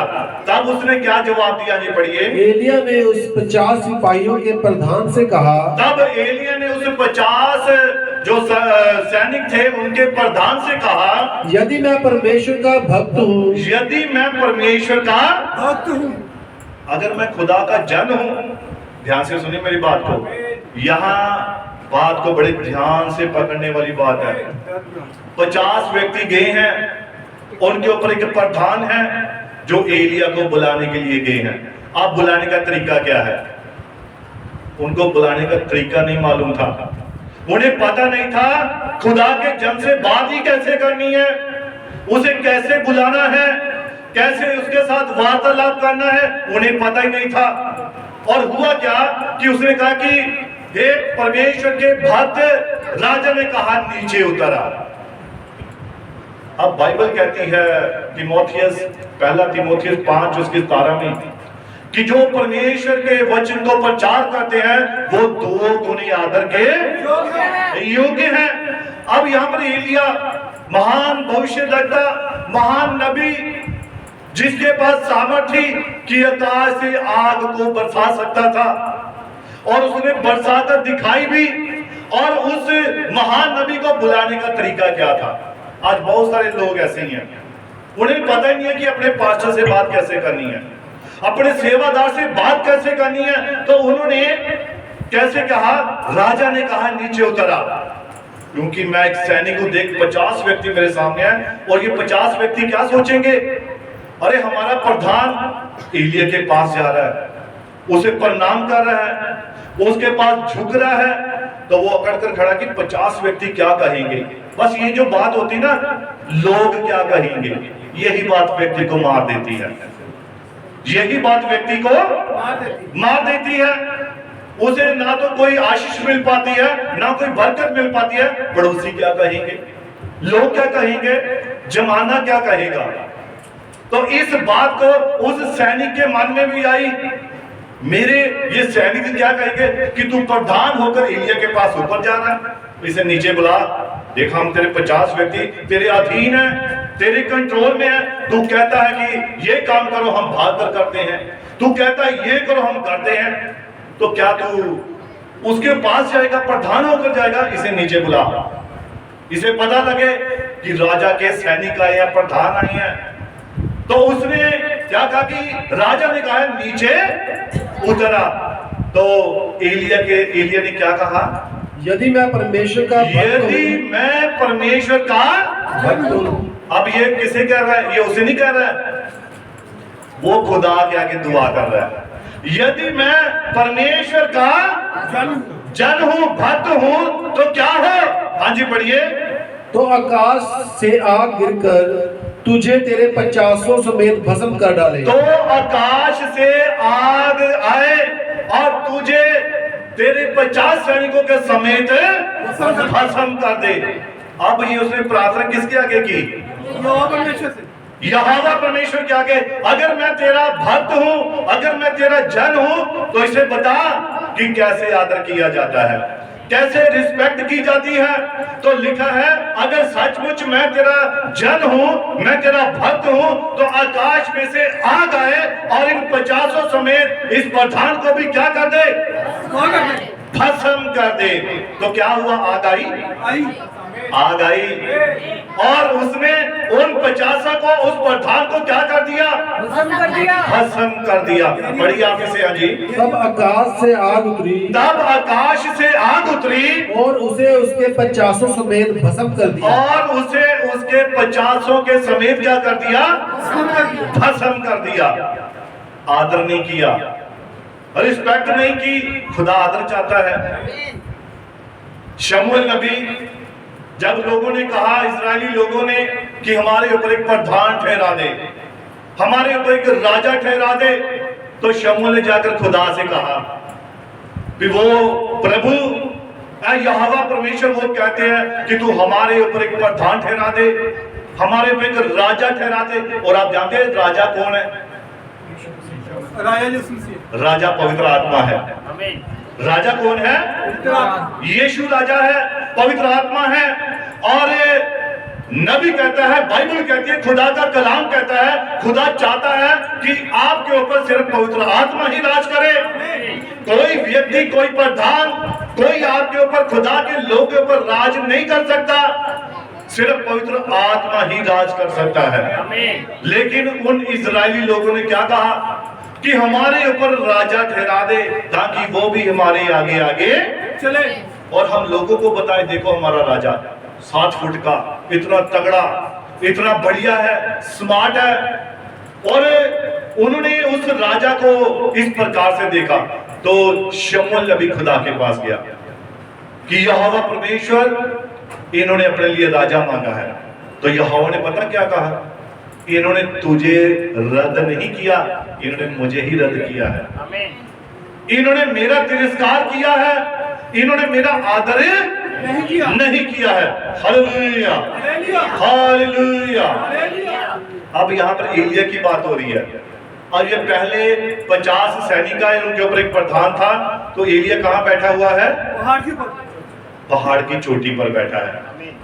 [SPEAKER 1] तब उसने क्या जवाब दिया? जी पढ़िए।
[SPEAKER 3] एलिया ने उस 50 सिपाहियों के प्रधान से कहा,
[SPEAKER 1] तब एलिया ने उस 50 जो सैनिक थे उनके प्रधान से कहा,
[SPEAKER 3] यदि मैं परमेश्वर का भक्त हूँ,
[SPEAKER 1] यदि मैं परमेश्वर का,
[SPEAKER 4] भक्त हूँ,
[SPEAKER 1] अगर मैं खुदा का जन हूं, ध्यान से सुनिए मेरी बात को, यहाँ बात को बड़े ध्यान से पकड़ने वाली बात है। 50 व्यक्ति गए हैं, उनके ऊपर एक प्रधान है जो एलिया को बुलाने के लिए गए हैं। अब बुलाने का तरीका क्या है? उनको बुलाने का तरीका नहीं मालूम था, उन्हें पता नहीं था खुदा के जन से बात ही कैसे करनी है, उसे कैसे बुलाना है, कैसे उसके साथ वार्तालाप करना है, उन्हें पता ही नहीं था। और हुआ क्या कि उसने कहा कि हे परमेश्वर के भक्त, राजा ने कहा नीचे उतरा। अब बाइबल कहती है, तिमोथियस, पहला तिमोथियस 5 उसके 17 में, कि जो परमेश्वर के वचन को प्रचार करते हैं वो 2 गुनी आदर के योग्य हैं। अब यहाँ पर एलिया महान भविष्यद्वक्ता, महान नबी, जिसके पास सामर्थ्य थी कि आकाश से आग को बरसा सकता था और उसने बरसाकर दिखाई भी। और उस महान नबी को बुलाने का तरीका क्या था? आज बहुत सारे लोग ऐसे ही हैं, उन्हें पता ही नहीं है कि अपने पास्टर से बात कैसे करनी है, अपने सेवादार से बात कैसे करनी है। तो उन्होंने कैसे कहा? राजा ने कहा नीचे उतरा, क्योंकि मैं एक सैनिक को देख 50 व्यक्ति मेरे सामने हैं और ये 50 व्यक्ति क्या सोचेंगे? अरे हमारा प्रधान एलिया के पास जा रहा है, उसे प्रणाम कर रहा है, उसके पास झुक रहा है। तो वो अकड़ कर खड़ा कि 50 व्यक्ति क्या कहेंगे। बस ये जो बात होती ना, लोग क्या कहेंगे, यही बात व्यक्ति को मार देती है, यही बात व्यक्ति को मार देती है। उसे ना तो कोई आशीष मिल पाती है, ना कोई बरकत मिल पाती है। पड़ोसी क्या कहेंगे, लोग क्या कहेंगे, जमाना क्या कहेगा। तो इस बात को उस सैनिक के मन में भी आई, मेरे ये सैनिक क्या कहेंगे कि तू प्रधान होकर एलिया के पास ऊपर जा रहा है, इसे नीचे बुला। देखा हम तेरे 50 व्यक्ति तेरे अधीन है, तेरे कंट्रोल में है। तू कहता है कि ये काम करो, हम भाग कर करते हैं, तू कहता है ये करो, हम करते हैं। तो क्या तू उसके पास जाएगा, प्रधान होकर जाएगा? इसे नीचे बुला, इसे पता लगे कि राजा के सैनिक आए हैं, प्रधान आए हैं। तो उसने क्या कहा कि राजा ने कहा नीचे उतरा। तो एलिया ने क्या कहा?
[SPEAKER 3] यदि मैं परमेश्वर का
[SPEAKER 1] यदि मैं परमेश्वर का
[SPEAKER 3] भक्त हूं।
[SPEAKER 1] अब ये किसे कह रहा है? ये उसे नहीं कह रहा है, वो खुदा के आगे दुआ कर रहा है। यदि मैं परमेश्वर का जन हूं, भक्त हूं, तो क्या हो? हाँ जी पढ़िए।
[SPEAKER 3] तो आकाश से आग गिरकर तुझे तेरे 50 समेत भस्म कर डाले।
[SPEAKER 1] तो आकाश से आग आए और तुझे तेरे 50 सैनिकों के समेत भस्म कर दे। अब ये उसने प्रार्थना किसके आगे की? यहोवा परमेश्वर के आगे। अगर मैं तेरा भक्त हूं, अगर मैं तेरा जन हूं, तो इसे बता कि कैसे आदर किया जाता है, कैसे रिस्पेक्ट की जाती है। तो लिखा है अगर सचमुच मैं तेरा जन हूं, मैं तेरा भक्त हूं, तो आकाश में से आग आए और इन 50 समेत इस प्रधान को भी क्या कर दे? भस्म कर दे। तो क्या हुआ? आग आग आई और उसने उन 50 को, उस प्रधान को क्या कर दिया? भस्म कर दिया। बड़ी आप इसे हाँ जी।
[SPEAKER 3] तब आकाश से आग उतरी,
[SPEAKER 1] तब आकाश से आग उतरी
[SPEAKER 3] और उसे उसके 50 समेत भस्म कर दिया।
[SPEAKER 1] और उसे उसके 50 के समेत क्या कर दिया? भस्म कर दिया। आदर नहीं किया, रिस्पेक्ट नहीं की। खुदा आदर चाहता है। शमूएल नबी, जब लोगों ने कहा, इस्राएली लोगों ने, कि हमारे ऊपर एक प्रधान ठहरा दे, हमारे ऊपर एक राजा ठहरा दे, तो शमूएल ने जाकर खुदा से कहा कि वो प्रभु यहोवा परमेश्वर वो कहते हैं कि तू हमारे ऊपर एक प्रधान ठहरा दे, हमारे ऊपर एक राजा ठहरा दे। और आप जानते हैं राजा कौन है? राजा पवित्र आत्मा है। राजा कौन है? यीशु राजा है, पवित्र आत्मा है। और नबी कहता है, बाइबल कहती है, खुदा का कलाम कहता है, खुदा चाहता है कि आपके ऊपर सिर्फ पवित्र आत्मा ही राज करे। कोई व्यक्ति, कोई प्रधान, कोई आपके ऊपर, खुदा के लोग के ऊपर राज नहीं कर सकता, सिर्फ पवित्र आत्मा ही राज कर सकता है। लेकिन उन इजरायली लोगों ने क्या कहा कि हमारे ऊपर राजा ठहरा दे ताकि वो भी हमारे आगे आगे चले और हम लोगों को बताए, देखो हमारा राजा 7 फुट का, इतना तगड़ा, इतना बढ़िया है, स्मार्ट है। और उन्होंने उस राजा को इस प्रकार से देखा। तो शमूएल नबी खुदा के पास गया कि यहोवा परमेश्वर, इन्होंने अपने लिए राजा मांगा है। तो यहोवा ने पता क्या कहा? इन्होंने तुझे रद्द नहीं किया, इन्होंने मुझे ही रद्द किया है। इन्होंने मेरा तिरस्कार किया है, इन्होंने मेरा आदर नहीं किया है। Hallelujah, hallelujah. अब यहाँ पर एलिया की बात हो रही है। और ये पहले 50 सैनिक आए, उनके ऊपर एक प्रधान था। तो एलिया कहाँ बैठा हुआ है?
[SPEAKER 4] पहाड़ के ऊपर।
[SPEAKER 1] पहाड़ की चोटी पर बैठा है।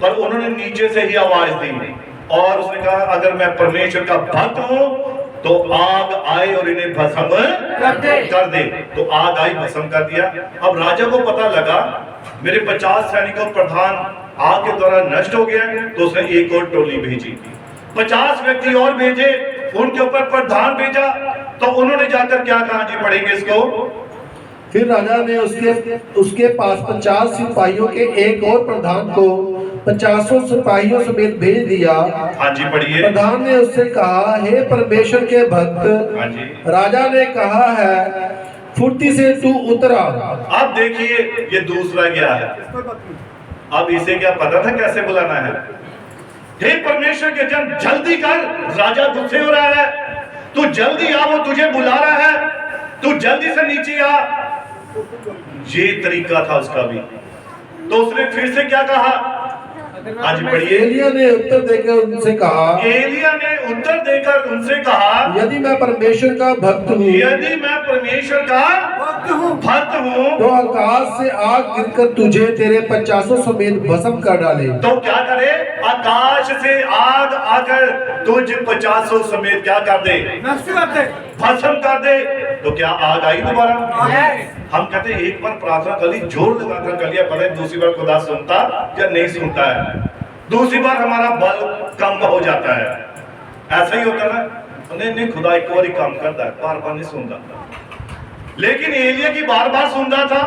[SPEAKER 1] पर उन्होंने नीचे से ही आवाज दी और उसने कहा अगर मैं परमेश्वर का भक्त हूं तो आग आए और इन्हें भस्म कर दे। तो आग आई, भस्म कर दिया। अब राजा को पता लगा मेरे 50 सैनिकों प्रधान आग के द्वारा नष्ट हो गया, तो उसने एक और टोली भेजी, 50 व्यक्ति और भेजे, उनके ऊपर प्रधान भेजा। तो उन्होंने जाकर क्या कहा जी, पढ़ेंगे इसको।
[SPEAKER 3] फिर राजा ने उसके पास 50 सिपाहियों के एक और प्रधान को 50 सिपाहियों समेत भेज दिया।
[SPEAKER 1] हाँ जी पढ़िए।
[SPEAKER 3] प्रधान ने उससे कहा, हे परमेश्वर के भक्त,
[SPEAKER 1] हाँ जी।
[SPEAKER 3] राजा ने कहा है फुर्ती से तू उतरा।
[SPEAKER 1] अब देखिए ये दूसरा क्या है।
[SPEAKER 4] कोई बात नहीं।
[SPEAKER 1] अब इसे क्या पता था कैसे बुलाना है? हे परमेश्वर के जन जल्दी कर, राजा गुस्से हो रहा है, तू जल्दी आ, वो तुझे बुला रहा है, तू जल्दी से नीचे आ। ये तरीका था उसका भी। तो उसने फिर से क्या कहा? आज पढ़िए।
[SPEAKER 3] एलिया ने उत्तर देकर उनसे कहा,
[SPEAKER 1] एलिया ने उत्तर देकर उनसे कहा,
[SPEAKER 3] यदि मैं परमेश्वर का भक्त हूँ,
[SPEAKER 1] यदि मैं परमेश्वर का भक्त हूँ
[SPEAKER 3] तो आकाश से आग गिरकर तुझे तेरे 50 समेत भस्म कर डाले।
[SPEAKER 1] तो क्या करे? आकाश से आग आकर तुझ 50 समेत क्या कर दे?
[SPEAKER 4] नष्ट कर दे।
[SPEAKER 1] भस्म कर दे। तो क्या आग आई दोबारा?
[SPEAKER 4] आगे।
[SPEAKER 1] हम कहते हैं एक बार प्रार्थना कर ली, जोर लगाकर कर लिया, पता है दूसरी बार खुदा सुनता या नहीं सुनता है, दूसरी बार हमारा बल कम हो जाता है। ऐसा ही होता है ना, नहीं खुदा एक बार ही काम करता है, बार बार नहीं सुनता। लेकिन एलिया की बार बार सुनता था।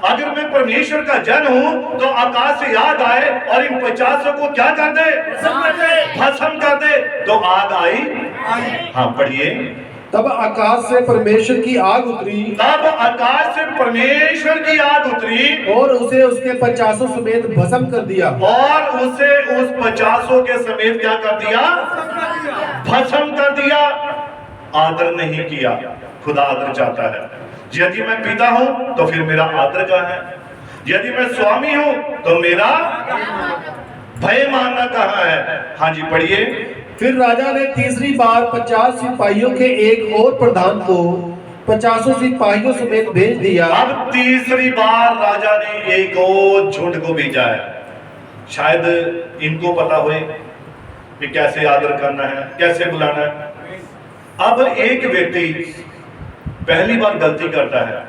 [SPEAKER 1] अगर मैं परमेश्वर का जन हूं तो आकाश से आग आए और इन 50 को क्या कर दे? भस्म कर दे। तो आग आई। हाँ पढ़िए।
[SPEAKER 3] तब आकाश से परमेश्वर की आग उतरी,
[SPEAKER 1] तब आकाश से परमेश्वर की आग उतरी
[SPEAKER 3] और उसे उसके 50 समेत भस्म कर दिया।
[SPEAKER 1] और उसे उस 50 के समेत क्या कर दिया? भस्म कर दिया। आदर नहीं किया। खुदा आदर चाहता है। यदि मैं पिता हूं तो फिर मेरा आदर कहाँ है? यदि मैं स्वामी हूं तो मेरा भय मानना कहाँ है? हाँ जी पढ़िए।
[SPEAKER 3] फिर राजा ने तीसरी बार 50 सिपाहियों के एक और प्रधान को 50 सिपाहियों समेत भेज दिया।
[SPEAKER 1] अब तीसरी बार राजा ने एक और झुंड को भेजा है। शायद इनको पता होए कि कैसे आदर करना है, कैसे बुलाना है। अब एक व्यक्ति पहली बार गलती करता है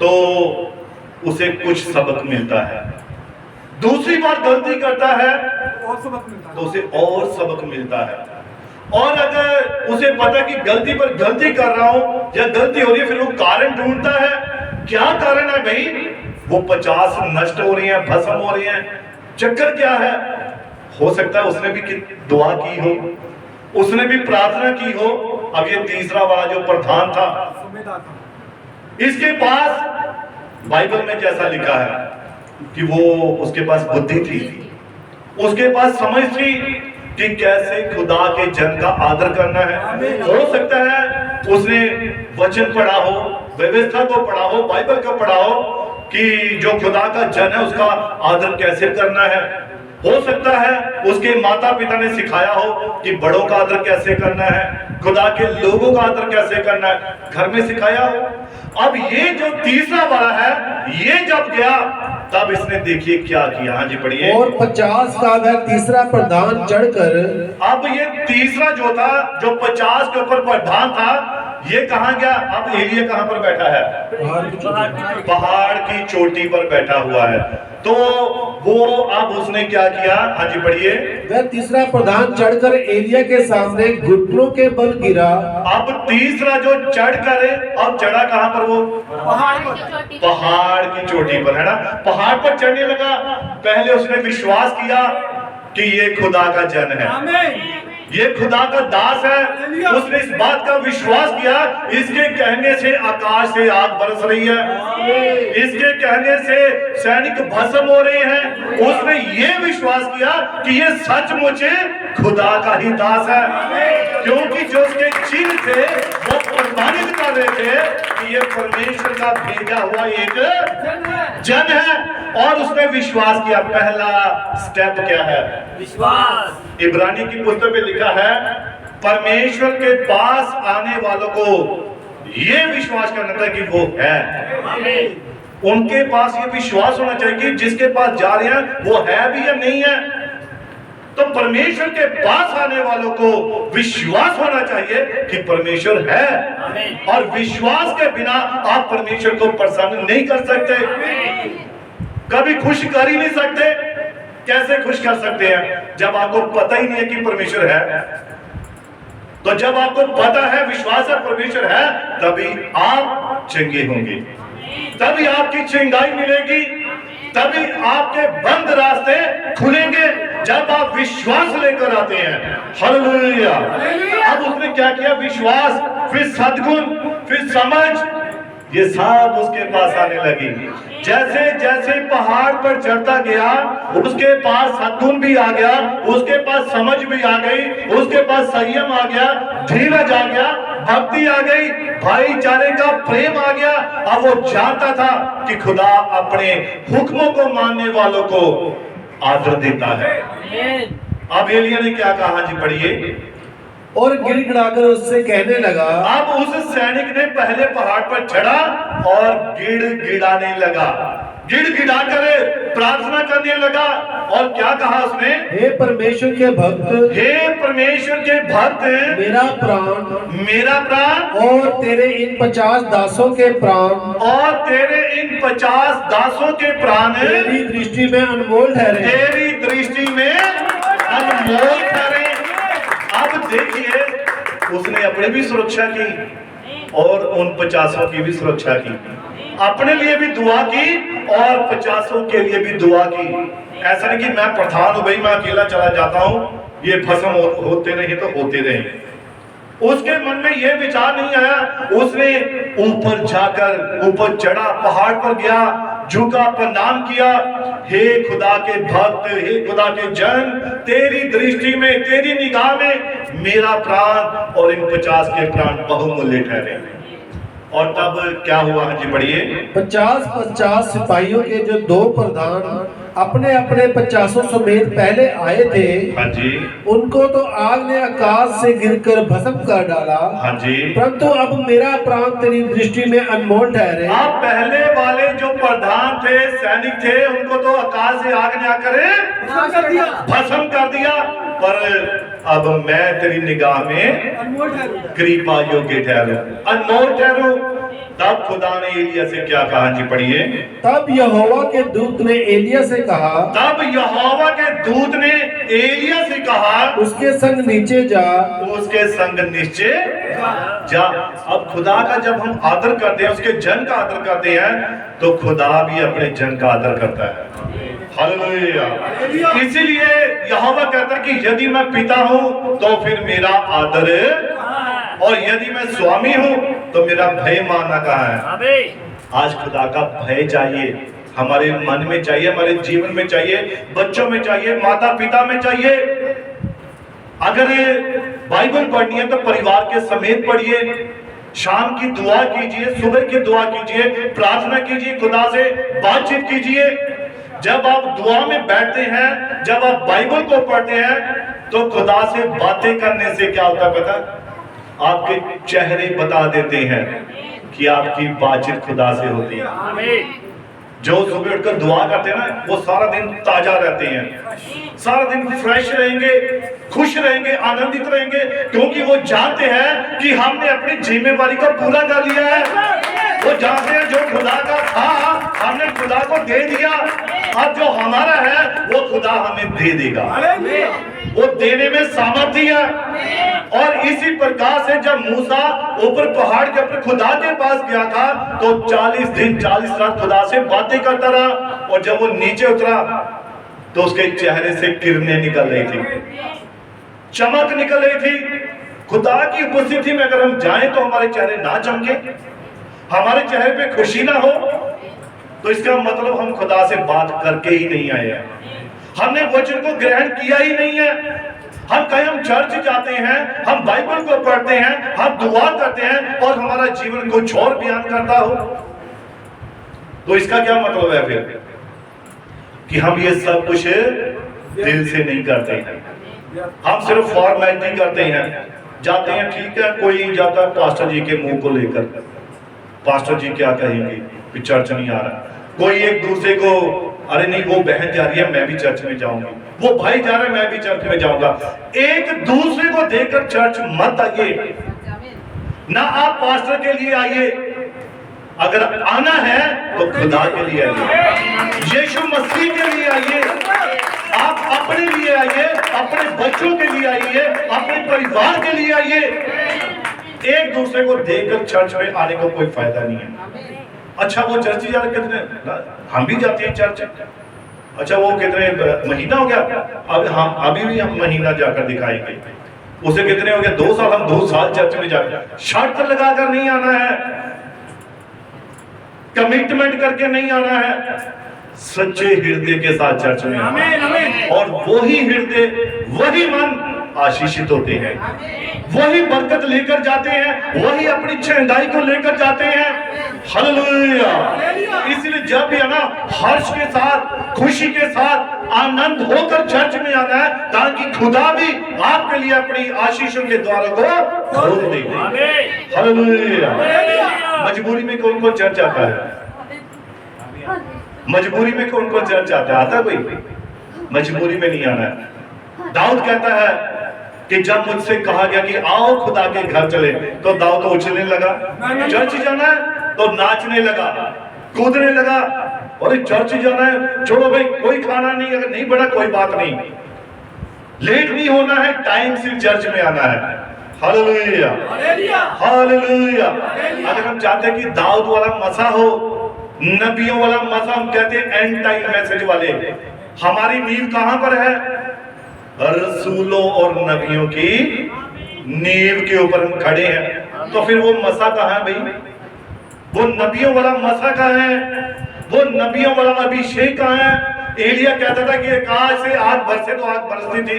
[SPEAKER 1] तो उसे कुछ सबक मिलता है, दूसरी बार गलती करता है
[SPEAKER 4] और सबक मिलता है।
[SPEAKER 1] तो उसे और सबक मिलता है। और अगर उसे पता कि गलती पर गलती कर रहा हूं या गलती हो रही है, फिर वो कारण ढूंढता है। क्या कारण है भाई? वो 50 नष्ट हो रही हैं, भस्म हो रही हैं, चक्कर क्या है? हो सकता है उसने भी दुआ की हो, उसने भी प्रार्थना की हो। अब ये तीसरा वाला जो प्रधान था, इसके पास बाइबल में जैसा लिखा है कि वो उसके पास बुद्धि थी, उसके पास समझ थी कि कैसे खुदा के जन का आदर करना है। हो सकता है उसने वचन पढ़ा हो, व्यवस्था को पढ़ा हो, बाइबल को पढ़ा हो कि जो खुदा का जन है उसका आदर कैसे करना है। हो सकता है उसके माता पिता ने सिखाया हो कि बड़ों का आदर कैसे करना है, खुदा के लोगों का आदर कैसे करना है, घर में सिखाया हो। अब ये जो तीसरा वाला है, ये जब गया तब इसने देखिए क्या किया। हाँ जी पढ़िए।
[SPEAKER 3] और 50 का वह तीसरा प्रधान चढ़कर,
[SPEAKER 1] अब ये तीसरा जो था, जो 50 के ऊपर प्रधान था, ये कहाँ गया? अब एलिया कहाँ पर बैठा है? पहाड़ की चोटी पर बैठा हुआ है। तो वो अब उसने क्या किया? हाँ जी पढ़िए।
[SPEAKER 3] वह तीसरा प्रधान चढ़कर एलिया के सामने घुटनों के बल गिरा।
[SPEAKER 1] अब तीसरा जो चढ़कर, अब चढ़ा कहाँ पर? वो पहाड़ की चोटी पर, है ना। पहाड़ पर चढ़ने लगा। पहले उसने विश्वास किया कि ये खुदा का जन है, ये खुदा का दास है। उसने इस बात का विश्वास किया, इसके कहने से आकाश से आग बरस रही है, इसके कहने से सैनिक भस्म हो रहे हैं। उसने ये विश्वास किया कि ये सचमुच खुदा का ही दास है, क्योंकि जो उसके चिन्ह थे वो प्रमाणित कर रहे थे कि ये परमेश्वर का भेजा हुआ एक जन है। और उसने विश्वास किया। पहला स्टेप क्या है?
[SPEAKER 4] विश्वास।
[SPEAKER 1] इब्रानी की पुस्तक में लिखा है परमेश्वर के पास आने वालों को ये विश्वास करना था कि वो है। उनके पास ये विश्वास होना चाहिए कि जिसके पास जा रहे हैं वो है भी या नहीं है। तो परमेश्वर के पास आने वालों को विश्वास होना चाहिए कि परमेश्वर है, और विश्वास के बिना आप परमेश्वर को प्रसन्न नहीं कर सकते, कभी खुश कर ही नहीं सकते। कैसे खुश कर सकते हैं जब आपको पता ही नहीं है कि परमेश्वर है। तो जब आपको पता है, विश्वास है परमेश्वर है, तभी आप चंगे होंगे, तभी आपकी चंगाई मिलेगी, तभी आपके बंद रास्ते खुलेंगे जब आप विश्वास लेकर आते हैं। हालेलुया। अब उसने क्या किया? विश्वास, फिर सद्गुण, फिर समझ, ये सब उसके पास आने लगी। जैसे जैसे पहाड़ पर चढ़ता गया, उसके पास सद्गुण भी आ गया, उसके पास समझ भी आ गई, उसके पास संयम आ गया, धीरज आ गया, भक्ति आ गई, भाईचारे का प्रेम आ गया। अब वो जानता था कि खुदा अपने हुक्मों को मानने वालों को आदर देता है। अब एलिय्याह ने क्या कहा जी, पढ़िए।
[SPEAKER 3] और गिड़गिड़ाकर उससे कहने लगा।
[SPEAKER 1] अब उस सैनिक ने पहले पहाड़ पर चढ़ा और गिड़गिड़ाने लगा, गिड़गिड़ाकर प्रार्थना करने लगा। और क्या कहा उसने?
[SPEAKER 3] हे परमेश्वर के भक्त,
[SPEAKER 1] हे परमेश्वर के भक्त, मेरा प्राण
[SPEAKER 3] और तेरे इन 50 दासों के प्राण,
[SPEAKER 1] और तेरे इन 50 दासों के प्राण
[SPEAKER 3] तेरी दृष्टि में अनमोल ठहरे,
[SPEAKER 1] तेरी दृष्टि में अनमोल ठहरे। अब देखिए, उसने अपनी भी सुरक्षा की और उन 50 की भी सुरक्षा की, अपने लिए भी दुआ की और 50 के लिए भी दुआ की। ऐसा नहीं कि मैं प्रधान हूं भाई, मैं अकेला चला जाता हूं, ये भस्म होते रहे तो होते रहे। उसके मन में यह विचार नहीं आया। उसने ऊपर जाकर, ऊपर चढ़ा, पहाड़ पर गया, झुका, प्रणाम किया। हे खुदा के भक्त, हे खुदा के जन, तेरी दृष्टि में, तेरी निगाह में मेरा प्राण और इन 50 के प्राण बहुमूल्य ठहरे। और तब क्या हुआ? हाँ जी पढ़िए।
[SPEAKER 3] 50 सिपाहियों के जो 2 प्रधान अपने अपने 50 समेत पहले आए थे,
[SPEAKER 1] हाँ जी,
[SPEAKER 3] उनको तो आग ने आकाश से गिरकर भस्म कर डाला।
[SPEAKER 1] हाँ जी,
[SPEAKER 3] परंतु अब मेरा प्राण तेरी दृष्टि में अनमोल ठहरे।
[SPEAKER 1] आप पहले वाले जो प्रधान थे, सैनिक थे, उनको तो आकाश से आग ने आकर भस्म कर दिया, पर अब मैं तेरी निगाह में कृपा योग्य ठहरूं, अनमोल ठहरूं। तब खुदा ने एलिय्याह से क्या कहा जी पढ़िए।
[SPEAKER 3] तब यहोवा के दूत ने एलिय्याह से कहा,
[SPEAKER 1] तब यहोवा के दूत ने एलिय्याह से कहा,
[SPEAKER 3] उसके संग नीचे जा,
[SPEAKER 1] उसके संग नीचे जा। अब खुदा का जब हम आदर करते हैं, उसके जन का आदर करते हैं, तो खुदा भी अपने जन का आदर करता है। हालेलुया। इसीलिए यहोवा कहता है कि यदि मैं पिता हूं तो फिर मेरा आदर, और यदि मैं स्वामी हूं तो मेरा भय मानना कहाँ है? आज खुदा का भय चाहिए, हमारे मन में चाहिए, हमारे जीवन में चाहिए, बच्चों में चाहिए, माता पिता में चाहिए। अगर बाइबल पढ़नी है तो परिवार के समेत पढ़िए, शाम की दुआ कीजिए, सुबह की दुआ कीजिए, प्रार्थना कीजिए, खुदा से बातचीत कीजिए। जब आप दुआ में बैठते हैं, जब आप बाइबल को पढ़ते हैं, तो खुदा से बातें करने से क्या होता है पता? आपके चेहरे बता देते हैं कि आपकी बातचीत खुदा से होती है। जो सुबह उठकर दुआ करते हैं ना, वो सारा दिन ताजा रहते हैं, सारा दिन फ्रेश रहेंगे, खुश रहेंगे, आनंदित रहेंगे, क्योंकि वो जानते हैं कि हमने अपनी जिम्मेवारी को पूरा कर लिया है। वो जानते हैं जो खुदा का था हमने खुदा को दे दिया, अब जो हमारा है वो खुदा हमें दे देगा। वो देने में सामर्थ्य है। और इसी प्रकार से जब मूसा ऊपर पहाड़ के ऊपर खुदा के पास गया था, तो 40 दिन 40 रात खुदा से बातें करता रहा, और जब वो नीचे उतरा तो उसके चेहरे से किरणें निकल रही थी, चमक निकल रही थी। खुदा की उपस्थिति में अगर हम जाएं तो हमारे चेहरे ना चमके, हमारे चेहरे पे खुशी ना हो, तो इसका मतलब हम खुदा से बात करके ही नहीं आए हैं, हमने वचन को ग्रहण किया ही नहीं है। हम कहीं हम चर्च जाते हैं, हम बाइबल को पढ़ते हैं, हम दुआ करते हैं, और हमारा जीवन कुछ और बयान करता हो, तो इसका क्या मतलब है फिर? कि हम ये सब कुछ दिल से नहीं करते हैं, हम सिर्फ फॉर्मेलिटी करते हैं। जाते हैं, ठीक है, कोई जाता है पास्टर जी के मुंह को लेकर, पास्टर जी क्या कहेंगे कि चर्च नहीं आ रहा। कोई एक दूसरे को, अरे नहीं वो बहन जा रही है मैं भी चर्च में जाऊंगी, वो भाई जा रहा है मैं भी चर्च में जाऊंगा। एक दूसरे को देखकर चर्च मत आइए, ना आप पास्टर के लिए आइए, अगर आना है तो खुदा के लिए आइए, यीशु मसीह के लिए आइए, आप अपने लिए आइए, अपने बच्चों के लिए आइए, अपने परिवार के लिए आइए। एक दूसरे को देखकर चर्च में आने को कोई फायदा नहीं है। अच्छा वो चर्च जा रहे कितने, हम भी जाते हैं चर्च, अच्छा वो कितने महीना हो गया, अब हम अभी भी हम महीना जाकर दिखाएंगे, उसे कितने हो गए 2 साल, हम 2 साल चर्च में जाकर, शर्त लगाकर नहीं आना है, कमिटमेंट करके नहीं आना है, सच्चे हृदय के साथ चर्च में आना। और वही हृदय, वही मन आशीषित होते हैं, वही बरकत लेकर जाते हैं, वही अपनी चंगाई को लेकर जाते हैं। हालेलुया। इसलिए जब भी आना हर्ष के साथ, खुशी के साथ, आनंद होकर चर्च में आना है, ताकि खुदा भी आपके लिए अपनी आशीषों के द्वारों को खोल दे। हालेलुया। मजबूरी में कौन कौन चर्च आता है? मजबूरी में कौन कौन चर्च आता है? आता कोई? मजबूरी में नहीं आना है। दाऊद कहता है कि जब मुझसे कहा गया कि आओ खुदा के घर चले, तो दाऊद तो उछलने लगा। चर्च जाना है तो नाचने लगा, कूदने लगा, और चर्च जाना है, छोड़ो भाई कोई खाना नहीं, अगर नहीं बना कोई बात नहीं, लेट नहीं होना है, टाइम से चर्च में आना है। Hallelujah, hallelujah. अगर हम चाहते हैं कि दाऊद वाला मसा हो, नबियों वाला मसा, हम कहते हैं एंड टाइम मैसेज वाले, हमारी नींव कहां पर है? रसूलों और नबियों की नींव के ऊपर हम खड़े हैं। तो फिर वो मसा कहां है भाई? वो नबियों वाला मसा कहां है? वो नबियों वाला अभिषेक कहां है? एलिया कहता था कि आकाश से आग बरसे तो आग बरसती थी।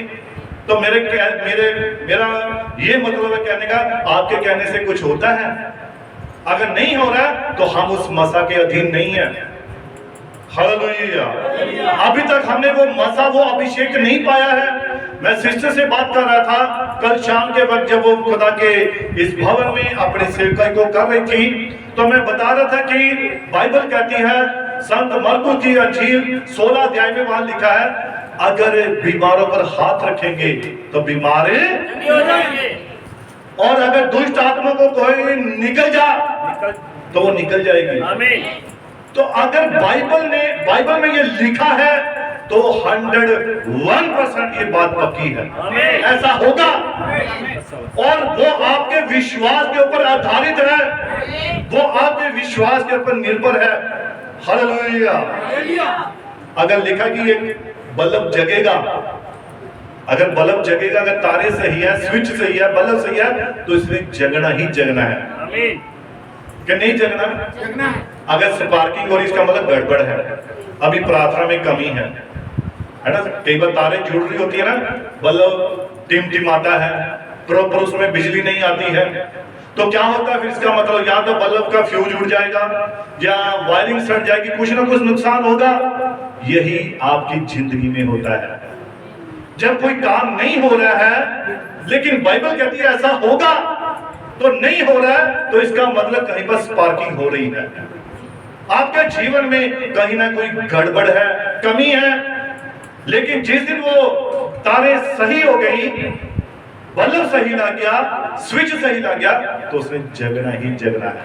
[SPEAKER 1] तो मेरा ये मतलब है कहने का, आपके कहने से कुछ होता है? अगर नहीं हो रहा है तो हम उस मसा के अधीन नहीं है। हालेलुया। अभी तक हमने वो मसा, वो अभिषेक नहीं पाया है। मैं सिस्टर से बात कर रहा था कल शाम के वक्त, जब वो खुदा के इस भवन में अपने सेवकाई को कर रही थी, तो मैं बता रहा था कि बाइबल कहती है, संत मरकुस की अंजील 16 अध्याय में वहां लिखा है, अगर बीमारों पर हाथ रखेंगे तो बीमार हो जाएंगे, और अगर दुष्ट आत्मा को कोई निकल जा तो वो निकल जाएगी। तो अगर बाइबल में ये लिखा है तो 101% ये बात पक्की है, ऐसा होगा। और वो आपके विश्वास के ऊपर आधारित है, वो आपके विश्वास के ऊपर निर्भर है। हालेलुया। अगर लिखा कि ये बल्ब जगेगा, अगर बल्ब जगेगा, अगर तारे सही है, स्विच सही है, बल्ब सही है, तो इसमें जगना ही जगना है कि नहीं जगना? अगर स्पार्किंग और इसका मतलब गड़बड़ है, अभी प्रार्थना में कमी है ना? कई बार तारे जुड़ रही होती है ना, बल्ब टिमटिमाता है, प्रॉपर उसमें बिजली नहीं आती है, तो क्या होता है फिर? इसका मतलब या तो बल्ब का फ्यूज उड़ जाएगा, या वायरिंग सड़ जाएगी, कुछ ना कुछ नुकसान होगा। यही आपकी जिंदगी में होता है। जब कोई काम नहीं हो रहा है, लेकिन बाइबल कहती है ऐसा होगा, तो नहीं हो रहा है, तो इसका मतलब कहीं पर स्पार्किंग हो रही है। आपके जीवन में कहीं ना कोई गड़बड़ है, कमी है। लेकिन जिस दिन वो तारे सही हो गई, बल्ब सही लग गया, स्विच सही लग गया, तो उसने जगना ही जगना है,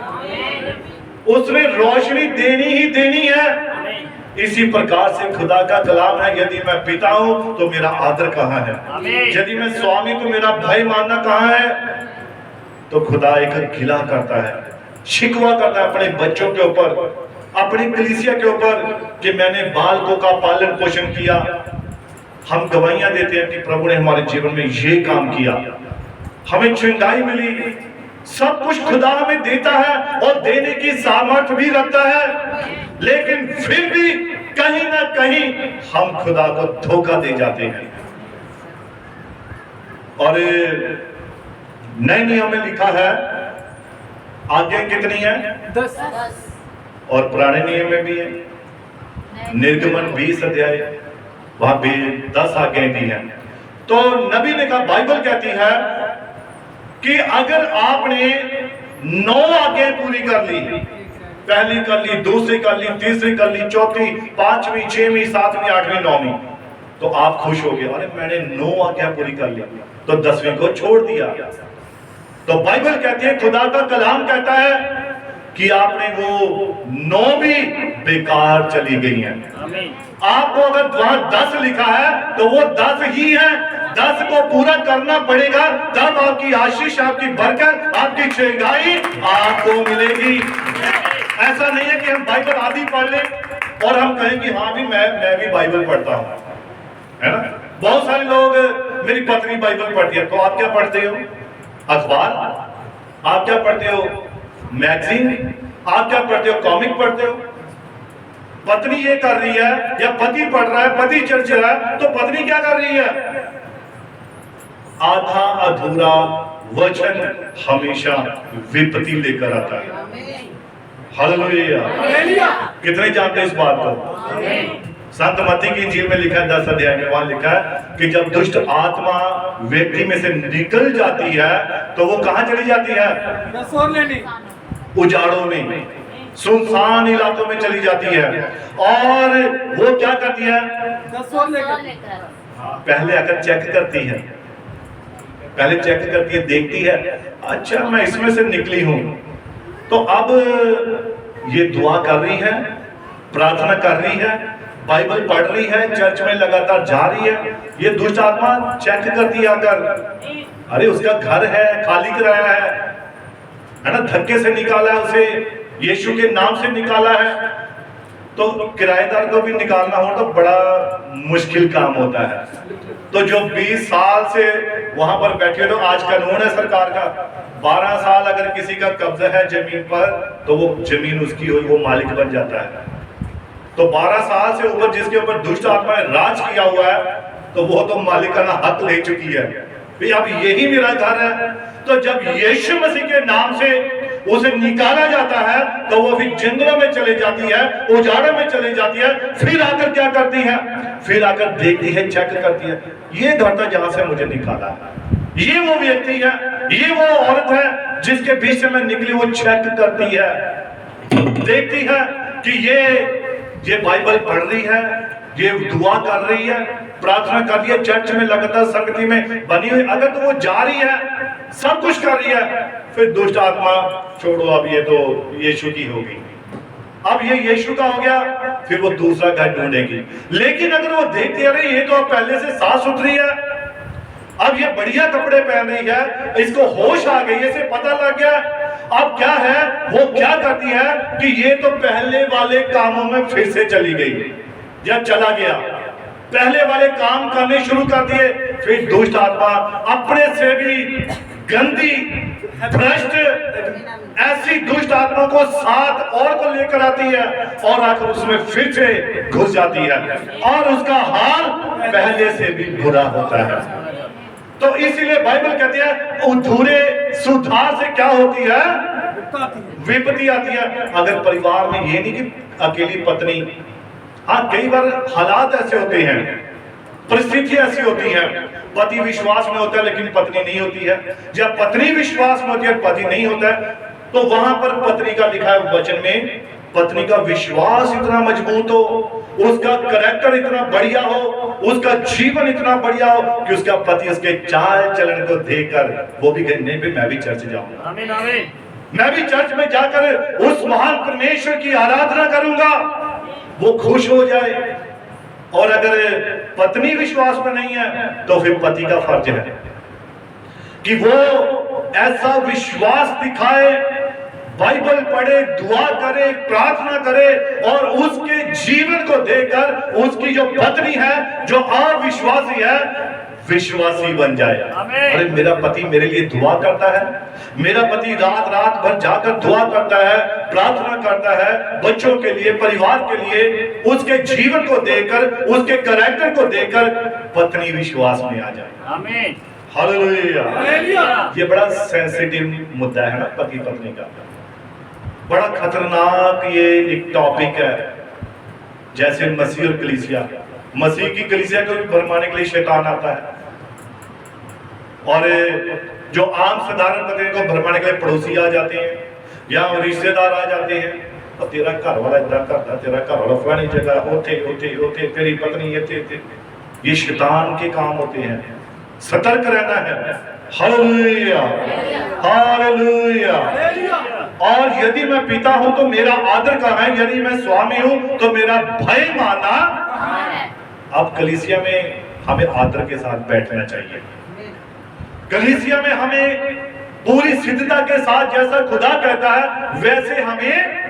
[SPEAKER 1] उसने रोशनी देनी ही देनी है। इसी प्रकार से खुदा का कलाम है, यदि मैं पिता हूं तो मेरा आदर कहां है? यदि मैं स्वामी तो मेरा भाई मानना कहां है? तो खुदा एक गिला करता है, शिकवा करता है अपने बच्चों के ऊपर, अपनी कलीसिया के ऊपर, कि मैंने बालकों का पालन पोषण किया। हम गवाहियां देते हैं कि प्रभु ने हमारे जीवन में ये काम किया, हमें चंगाई मिली, सब कुछ खुदा हमें देता है और देने की सामर्थ्य भी रखता है। लेकिन फिर भी कहीं ना कहीं हम खुदा को धोखा दे जाते हैं। और नए नियम में लिखा है आज्ञा कितनी है?
[SPEAKER 4] 10।
[SPEAKER 1] और पुराने नियम में भी है, निर्गमन 20 अध्याय, वहां भी 10 आज्ञाएं दी हैं। तो नबी ने कहा, बाइबल कहती है कि अगर आपने 9 आज्ञाएं पूरी कर ली, पहली कर ली, दूसरी कर ली, तीसरी कर ली, चौथी, पांचवी, छठवीं, सातवीं, आठवीं, नौवीं, तो आप खुश हो गए, अरे मैंने 9 आज्ञा पूरी कर ली, तो 10वीं को छोड़ दिया। तो बाइबल कहती है, खुदा का कलाम कहता है कि आपने वो 9 भी बेकार चली गई हैं। आपको अगर वहां 10 लिखा है तो वो 10 ही है, 10 को पूरा करना पड़ेगा, तब आपकी आशीष, आपकी बरकत, आपकी चंगाई आपको मिलेगी। ऐसा नहीं है कि हम बाइबल आधी पढ़ लें और हम कहें कि हाँ भी मैं भी बाइबल पढ़ता हूं, है ना। बहुत सारे लोग, मेरी पत्नी बाइबल पढ़ती है, तो आप क्या पढ़ते हो? अखबार? आप क्या पढ़ते हो? मैगजीन? आप क्या पढ़ते हो? कॉमिक पढ़ते हो? पत्नी ये कर रही है या पति पढ़ रहा है, पति चर्च रहा है, तो पत्नी क्या कर रही है? आधा अधूरा वचन हमेशा विपत्ति लेकर आता है। हालेलुया। कितने जानते हैं इस बात को? संत मत्ती की इंजील में लिखा है 10 अध्याय में, वहां लिखा है कि जब दुष्ट आत्मा व्यक्ति में से निकल जाती है तो वो कहां चली जाती है? उजाड़ों में, सुनसान इलाकों में चली जाती है। और वो क्या करती है? पहले आकर चेक करती है, पहले चेक करती है, देखती है, अच्छा मैं इसमें से निकली हूं, तो अब ये दुआ कर रही है, प्रार्थना कर रही है, बाइबल पढ़ रही है, चर्च में लगातार जा रही है, ये दुष्ट आत्मा चेक करती है आकर, अरे उसका घर है, खाली कराया है ना, धक्के से निकाला है उसे, यीशु के नाम से निकाला है। तो किराएदार को भी निकालना हो तो बड़ा मुश्किल काम होता है। तो जो 20 साल से वहां पर बैठे हो, आज कानून है सरकार का, 12 साल अगर किसी का कब्जा है जमीन पर तो वो जमीन उसकी हुई, वो मालिक बन जाता है। तो 12 साल से ऊपर जिसके ऊपर दुष्ट आत्मा ने राज किया हुआ है तो वो तो मालिकाना हक ले चुकी है, भाई अब यही मेरा घर है। तो जब यीशु मसीह के नाम से उसे निकाला जाता है तो वो फिर जंगलों में चले जाती है, उजाड़ों में चले जाती है, फिर आकर क्या करती है? फिर आकर देखती है, चेक करती है, ये घर था जहां से मुझे निकाला है, ये वो व्यक्ति है, ये वो औरत है जिसके बीच से मैं निकली, वो चेक करती है, देखती है कि ये बाइबल पढ़ रही है, ये दुआ कर रही है, प्रार्थना कर रही है, चर्च में लगातार संगति में बनी हुई, अगर तो वो जा रही है, सब कुछ कर रही है, फिर दुष्ट आत्मा छोड़ो, अब ये तो यीशु की होगी, अब ये यीशु का हो गया, फिर वो दूसरा घर ढूंढेगी। लेकिन अगर वो देखती है, अरे ये तो अब पहले से साफ सुथरी है, अब ये बढ़िया कपड़े पहन रही है, इसको होश आ गई, इसे पता लग गया, अब क्या है, वो क्या करती है कि ये तो पहले वाले कामों में फिर से चली गई या चला गया, पहले वाले काम करने शुरू कर दिए। फिर दुष्ट आत्मा अपने से भी गंदी, भ्रष्ट, ऐसी दुष्ट आत्मा को साथ और को लेकर आती है और आकर उसमें फिर से घुस जाती है और उसका हाल पहले से भी बुरा होता है। तो इसीलिए बाइबल कहती है अधूरे सुधार से क्या होती है? विपत्ति आती है। अगर परिवार में ये नहीं कि अकेली पत्नी, हाँ कई बार हालात ऐसे होते हैं, परिस्थितियां ऐसी होती हैं, पति विश्वास में होता है लेकिन पत्नी नहीं होती है, जब पत्नी विश्वास में होती है पति नहीं होता है, तो वहां पर पत्नी का लिखा है वचन में, पत्नी का विश्वास इतना मजबूत हो, उसका करैक्टर इतना बढ़िया हो, उसका जीवन इतना बढ़िया हो कि उसका पति उसके चाल चलन को देखकर वो भी कहे नहीं भी मैं भी चर्च जाऊंगा,
[SPEAKER 4] आमीन आमीन,
[SPEAKER 1] मैं भी चर्च में जाकर उस महान परमेश्वर की आराधना करूंगा, वो खुश हो जाए। और अगर पत्नी विश्वास में नहीं है तो फिर पति का फर्ज है कि वो ऐसा विश्वास दिखाए, बाइबल पढ़े, दुआ करे, प्रार्थना करे और उसके जीवन को देखकर उसकी जो पत्नी है, जो अविश्वासी है, विश्वासी बन जाए। अरे मेरा पति मेरे लिए दुआ करता है, मेरा पति रात रात भर जाकर दुआ करता है, प्रार्थना करता है बच्चों के लिए, परिवार के लिए, उसके जीवन को देखकर, उसके कैरेक्टर को देखकर पत्नी विश्वास में आ जाए।
[SPEAKER 4] आमीन,
[SPEAKER 1] हालेलुया। ये बड़ा सेंसिटिव मुद्दा है ना, पति पत्नी का, बड़ा खतरनाक ये एक टॉपिक है। जैसे मसीह और कलीसिया, मसीह की कलीसिया को भी भरमाने के लिए शैतान आता है और जो आम साधारण पत्नी को भरमाने के लिए पड़ोसी आ जाते हैं या रिश्तेदार आ जाते हैं, और तेरा घर वाला इतना करता, तेरा घर वाला फलानी जगह होते होते होते, तेरी पत्नी ये शैतान के काम होते हैं। सतर्क रहना है। Hallelujah, hallelujah. और यदि मैं पिता हूं तो मेरा आदर कहाँ है, यदि मैं स्वामी हूं तो मेरा भय माना। अब कलीसिया में हमें आदर के साथ बैठना चाहिए। कलीसिया में हमें पूरी सिद्धता के साथ जैसा खुदा कहता है वैसे हमें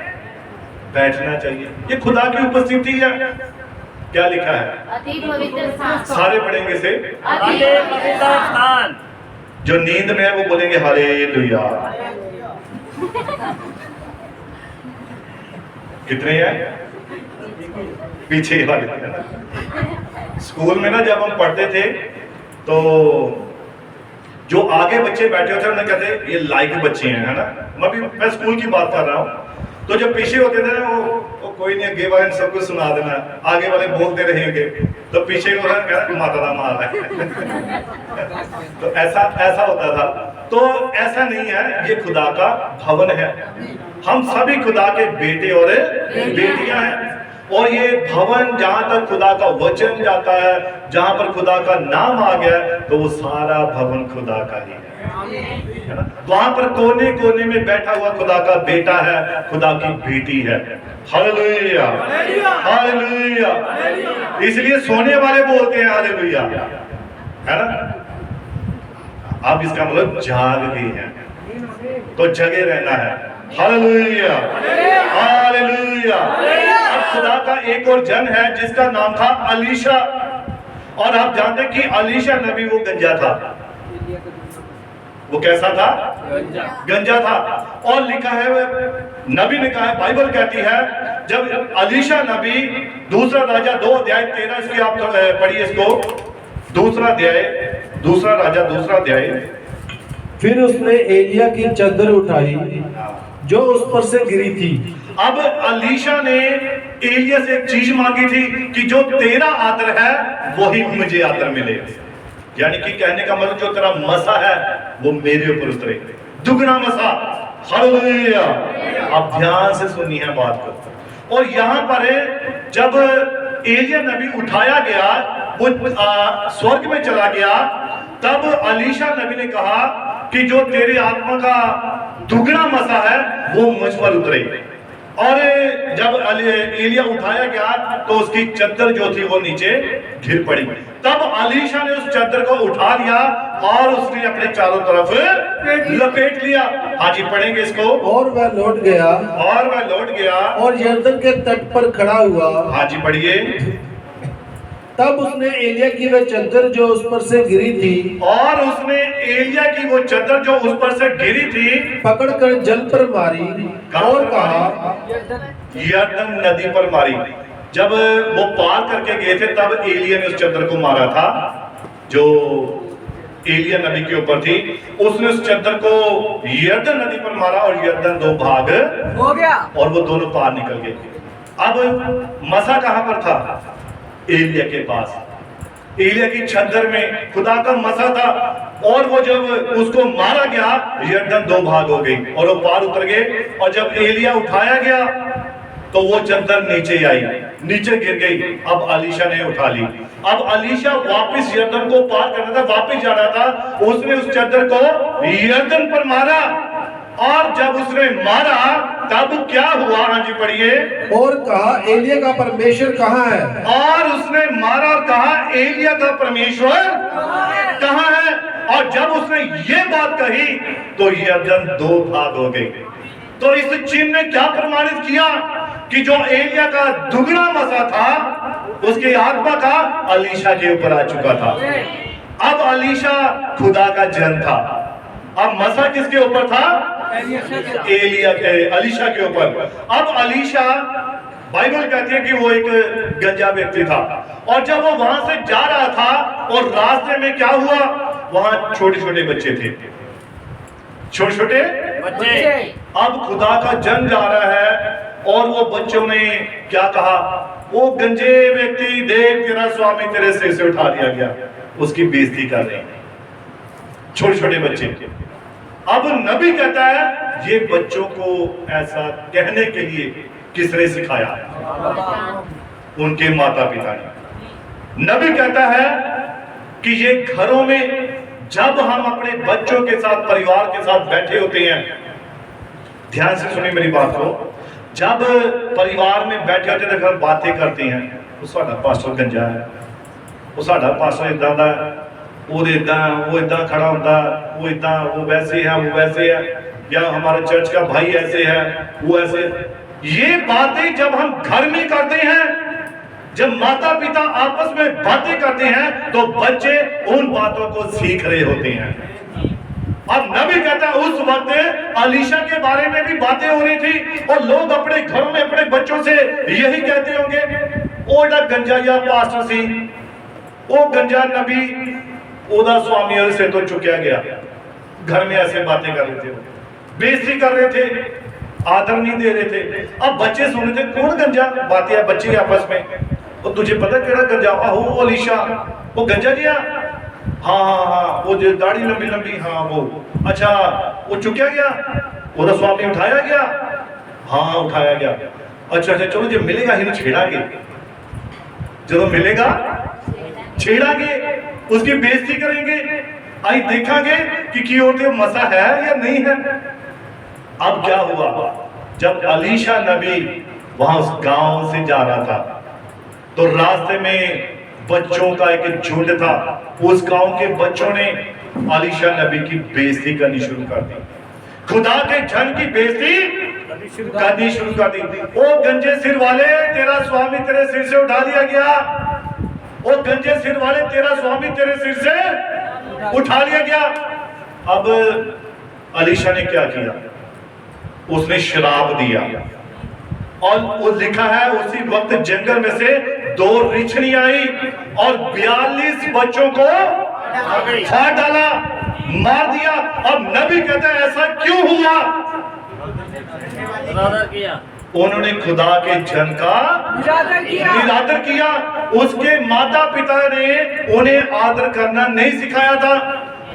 [SPEAKER 1] बैठना चाहिए। ये खुदा की उपस्थिति है। क्या लिखा है?
[SPEAKER 2] अति पवित्र स्थान।
[SPEAKER 1] सारे पढ़ेंगे से
[SPEAKER 2] अति पवित्र स्थान।
[SPEAKER 1] जो नींद में है वो बोलेंगे हालेलुया। कितने हैं? पीछे वाले। स्कूल में ना जब हम पढ़ते थे तो जो आगे बच्चे बैठे होते उन्हें कहते ये लाइक बच्चे हैं, है ना। मैं स्कूल की बात कर रहा हूँ। तो जो पीछे होते थे ना वो कोई नहीं, आगे वाले ने सब कुछ सुना देना, आगे वाले बोलते रहेंगे तो पीछे को कहना माता दा मार है। तो ऐसा होता था। तो ऐसा नहीं है, ये खुदा का भवन है। हम सभी खुदा के बेटे और बेटियां हैं। और ये भवन जहां तक खुदा का वचन जाता है, जहां पर खुदा का नाम आ गया, तो वो सारा भवन खुदा का ही है ना। वहां पर कोने कोने में बैठा हुआ खुदा का बेटा है, खुदा की बेटी है। Hallelujah, hallelujah. इसलिए सोने वाले बोलते हैं हालेलुया, है ना। आप इसका मतलब जाग गए हैं तो जगे रहना है। Hallelujah, hallelujah. अब खुदा का एक और जन है जिसका नाम था अलीशा। और आप जानते हैं कि अलीशा नबी वो गंजा था। वो कैसा था? गंजा था। और लिखा है, नबी ने कहा है, बाइबल कहती है, जब अलीशा नबी, दूसरा राजा 2 अध्याय 13, इसकी आप पढ़िए इसको। दूसरा राजा 2 अध्याय।
[SPEAKER 3] फिर उसने एलिया की चादर उठाई जो उस पर से गिरी थी।
[SPEAKER 1] अब अलीशा ने एलिया से एक चीज मांगी थी कि जो तेरा आदर है वही मुझे आदर मिले। यानी कि कहने का मतलब जो तेरा मसा है वो मेरे ऊपर उतरे, दुगना मसा। हालेलुया। अब ध्यान से सुनिए है बात को। और यहाँ पर जब एलिया नबी उठाया गया, वो स्वर्ग में चला गया, तब अलीशा नबी ने कहा कि जो तेरे आत्मा का दुगना मसा है वो मुझ पर उतरे। और जब एलिया उठाया गया तो उसकी चद्दर जो थी वो नीचे गिर पड़ी। तब अलीशा ने उस चद्दर को उठा लिया और उसने अपने चारों तरफ लपेट लिया। हाँ जी, पढ़ेंगे इसको।
[SPEAKER 3] और वह लौट गया और यरदन के तट पर खड़ा हुआ।
[SPEAKER 1] हाँ जी, पढ़िए।
[SPEAKER 3] तब उसने एलिया की वह चद्दर जो उस पर से गिरी थी,
[SPEAKER 1] और उसने एलिया की वो चद्दर जो उस पर से गिरी थी
[SPEAKER 3] पकड़कर जल पर मारी और कहा,
[SPEAKER 1] यरदन नदी पर मारी। जब वो पार करके गए थे तब एलिया ने उस चद्दर को मारा था जो एलिया नबी के ऊपर थी। उसने उस चद्दर को यरदन नदी पर मारा और यरदन 2 भाग हो गया और वो दोनों पार निकल गए। अब मसा कहां पर था? एलिया के पास। एलिया की चद्दर में खुदा का मसा था। और वो जब उसको मारा गया, यरदन 2 भाग हो गई और वो पार उतर गए। और जब एलिया उठाया गया तो वो चद्दर नीचे आई, नीचे गिर गई। अब अलीशा ने उठा ली। अब अलीशा वापस यरदन को पार करना था, वापस जाना था। उसने उस चद्दर को यरदन पर मारा और जब उसने मारा तब क्या हुआ? हाँ जी, पढ़िए।
[SPEAKER 3] और कहा, एलिया का परमेश्वर कहाँ है?
[SPEAKER 1] और उसने मारा और कहा, एलिया का परमेश्वर कहाँ है? और जब उसने ये बात कही तो यरदन 2 भाग हो गई। तो इस चिन्ह ने क्या प्रमाणित किया कि जो एलिया का दुगना मसा था उसके आत्मा का अलीशा के ऊपर आ चुका था। अब अलीशा खुदा का जन था। अब मसा किसके ऊपर था? एलिया के, अलीशा के ऊपर। अब अलीशा, बाइबल कहती है कि वो एक गंजा व्यक्ति था। और जब वो वहां से जा रहा था और रास्ते में क्या हुआ, वहां छोटे छोटे बच्चे थे, छोटे छोटे बच्चे। अब खुदा का जन जा रहा है और वो बच्चों ने क्या कहा? वो गंजे व्यक्ति, देख तेरा स्वामी तेरे सिर से उठा लिया गया, उसकी बेइज्जती कर रहे हैं। छोटे छोटे बच्चे। अब नबी कहता है ये बच्चों को ऐसा कहने के लिए किसने सिखाया? उनके माता पिता ने। नबी कहता है कि ये घरों में जब हम अपने बच्चों के साथ, परिवार के साथ बैठे होते हैं, ध्यान से सुनिए मेरी बात को, जब परिवार में बैठे होते हैं तो हम बातें करते हैं, वो साडा पास्टर गंजा है, वो साडा पास्टर इदां दा, वो इदां खड़ा होता, वो इदां, वो वैसे है, वो वैसे है, या हमारे चर्च का भाई ऐसे है, वो ऐसे। ये बातें जब हम घर में करते हैं, जब माता पिता आपस में बातें करते हैं, तो बच्चे उन बातों को सीख रहे होते हैं। अब नबी कहता है उस वक्त अलीशा के बारे में भी बातें हो रही थी, और लोग अपने घरों में अपने बच्चों से यही कहते होंगे, ओ एडा गंजा या पास्टर सी, ओ गंजा नबी, ओदा स्वामी और से तो चुकिया गया। घर में ऐसे बातें कर रहे थे, बेइज्जती कर रहे थे, आदर नहीं दे रहे थे। अब बच्चे सुन रहे थे, कौन गंजा? बातें है बच्चे आपस में, और तुझे पता केड़ा गंजा? आहो अलीशा, वो गंजा जी, हाँ हाँ हाँ, वो जो दाढ़ी लंबी लंबी, हाँ वो, अच्छा वो चुकिया गया, वो स्वामी उठाया गया, हाँ उठाया गया, अच्छा अच्छा चलो जब मिलेगा ही छेड़ांगे, जब मिलेगा छेड़ांगे, उसकी बेइज्जती करेंगे, आई देखेंगे कि की होते मसा है या नहीं है। अब क्या हुआ, जब अलीशा नबी वहां उस गांव से जा रहा था, तो रास्ते में बच्चों का एक झुंड था। उस गांव के बच्चों ने अलीशा नबी की बेइज्जती करनी शुरू कर दी, खुदा के जन की बेइज्जती करनी शुरू कर दी। ओ गंजे सिर वाले, तेरा स्वामी तेरे सिर से उठा लिया गया, ओ गंजे सिर वाले, तेरा स्वामी तेरे सिर से उठा लिया गया। अब अलीशा ने क्या किया? उसने शराब दिया, और वो लिखा है उसी वक्त जंगल में से 2 रिछनी आई और 42 बच्चों को फाड़ डाला, मार दिया। अब नबी कहता है ऐसा क्यों हुआ?
[SPEAKER 2] किया
[SPEAKER 1] उन्होंने खुदा के जन का निरादर किया। उसके माता पिता ने उन्हें आदर करना नहीं सिखाया था।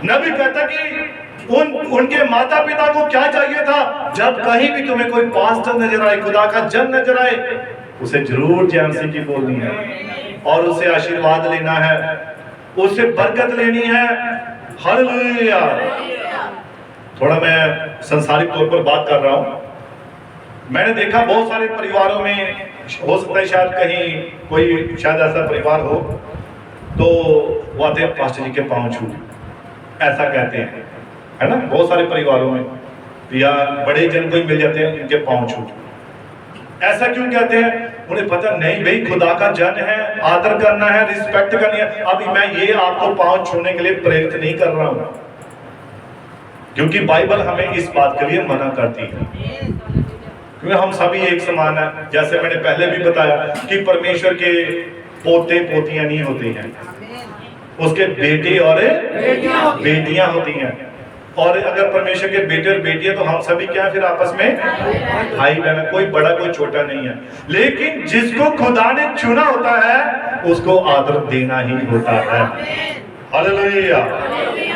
[SPEAKER 1] नबी कहता कि उनके माता पिता को क्या चाहिए था? जब कहीं भी तुम्हें कोई पास्टर नजर आए, खुदा का जन नजर आए, उसे जरूर जय मसीह की बोलनी है, और उसे आशीर्वाद लेना है, उसे बरकत लेनी है। हालेलुया। थोड़ा मैं संसारिक तौर पर बात कर रहा हूं। मैंने देखा बहुत सारे परिवारों में, हो सकता है शायद कहीं कोई शायद ऐसा परिवार हो, तो वो आते हैं पास्टर जी के पांव छू, ऐसा कहते हैं, है ना, बहुत सारे परिवारों में, या बड़े जन को ही मिल जाते हैं इनके पांव छू। ऐसा क्यों कहते हैं? उन्हें पता नहीं भाई खुदा का जन है, आदर करना है, रिस्पेक्ट करनी है। अभी मैं ये आपको पांव छूने के लिए प्रेरित नहीं कर रहा हूं, क्योंकि बाइबल हमें इस बात के लिए मना करती है, क्योंकि हम सभी एक समान है। जैसे मैंने पहले भी बताया कि परमेश्वर के पोते पोतियां नहीं होते हैं, उसके बेटे और बेटियां होती हैं। और अगर परमेश्वर के बेटे और बेटियां, तो हम सभी क्या फिर आपस में भाई बहन, कोई बड़ा कोई छोटा नहीं है। लेकिन जिसको खुदा ने चुना होता है उसको आदर देना ही होता है। हालेलुया।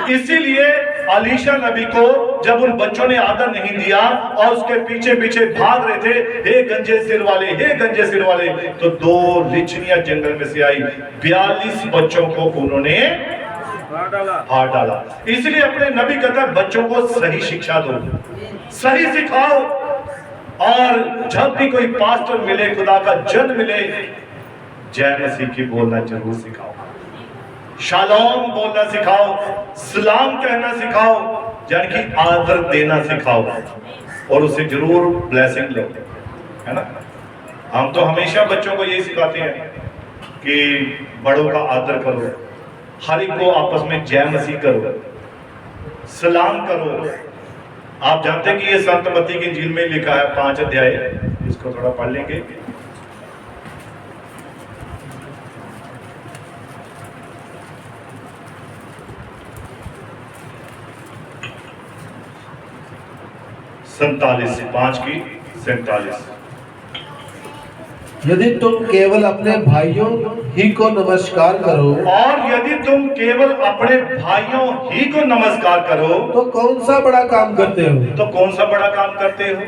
[SPEAKER 1] इसीलिए अलीशा नबी को जब उन बच्चों ने आदर नहीं दिया और उसके पीछे पीछे भाग रहे थे, हे गंजे सिर वाले, हे गंजे सिर वाले, तो 2 रिछनियां जंगल में से आई, 42 बच्चों को उन्होंने हार डाला। इसलिए अपने नबी कहता है बच्चों को सही शिक्षा दो, सही सिखाओ, और जब भी कोई पास्टर मिले, खुदा का जन मिले, जय मसीह की बोलना जरूर सिखाओ, शालोम बोलना सिखाओ, सलाम कहना सिखाओ, यानी कि आदर देना सिखाओ, और उसे जरूर ब्लेसिंग लो, है ना। हम तो हमेशा बच्चों को यही सिखाते हैं कि बड़ों का आदर करो, हर एक को आपस में जय मसीह करो, सलाम करो। आप जानते हैं कि ये संत मत्ती की इंजील में लिखा है 5 अध्याय, इसको थोड़ा पढ़ लेंगे। सैंतालीस 5 की 47।
[SPEAKER 3] यदि तुम केवल अपने भाइयों ही को नमस्कार करो
[SPEAKER 1] और यदि तुम केवल अपने भाइयों ही को नमस्कार करो
[SPEAKER 3] तो कौन सा बड़ा काम करते हो?
[SPEAKER 1] तो कौन सा बड़ा काम करते हो?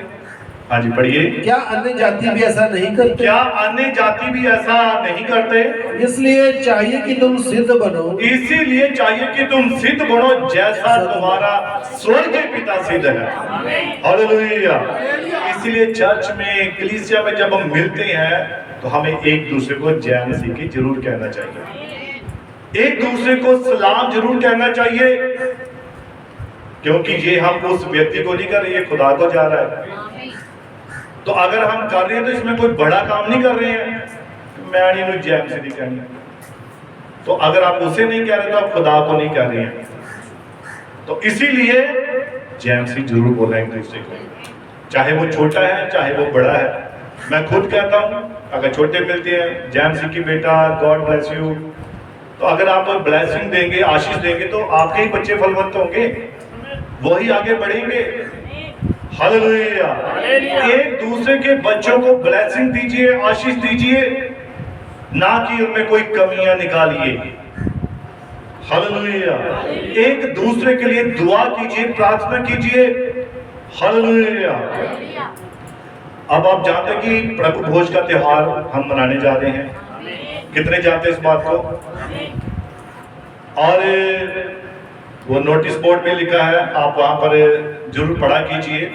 [SPEAKER 1] हाँ जी पढ़िए।
[SPEAKER 3] क्या अन्य जाति भी ऐसा नहीं करते?
[SPEAKER 1] क्या अन्य जाति भी ऐसा नहीं करते?
[SPEAKER 3] इसलिए चाहिए कि तुम सिद्ध बनो,
[SPEAKER 1] इसीलिए चाहिए कि तुम सिद्ध बनो जैसा तुम्हारा स्वर्गीय पिता सिद्ध है। हालेलुया। इसीलिए चर्च में, कलीसिया में जब हम मिलते हैं तो हमें एक दूसरे को जय मसीह की जरूर कहना चाहिए, एक दूसरे को सलाम जरूर कहना चाहिए, क्योंकि ये हम उस व्यक्ति को नहीं कर रहे, ये खुदा को जा रहा है। तो अगर हम कर रहे हैं तो इसमें कोई बड़ा काम नहीं कर रहे हैं। मैं नहीं जय मसीह नहीं कहनी, तो अगर आप उसे नहीं कह रहे तो आप खुदा को नहीं कह रहे हैं। तो इसीलिए जय मसीह जरूर बोलना एक दूसरे को, चाहे वो छोटा है चाहे वो बड़ा है। मैं खुद कहता हूं, अगर छोटे मिलते हैं जय मसीह की बेटा, गॉड ब्लेस यू, तो अगर आप ब्लेसिंग देंगे, आशीष देंगे, तो आपके ही बच्चे फलवंत होंगे, वही आगे बढ़ेंगे। हालेलुया। एक दूसरे के बच्चों को ब्लेसिंग दीजिए, आशीष दीजिए, ना कि उनमें कोई कमियां निकालिए। हालेलुया। एक दूसरे के लिए दुआ कीजिए, प्रार्थना कीजिए। हालेलुया। अब आप जानते हैं कि प्रभु भोज का त्योहार हम मनाने जा रहे हैं। कितने जानते हैं इस बात को? और वो नोटिस बोर्ड में लिखा है, आप वहां पर जरूर पढ़ा कीजिए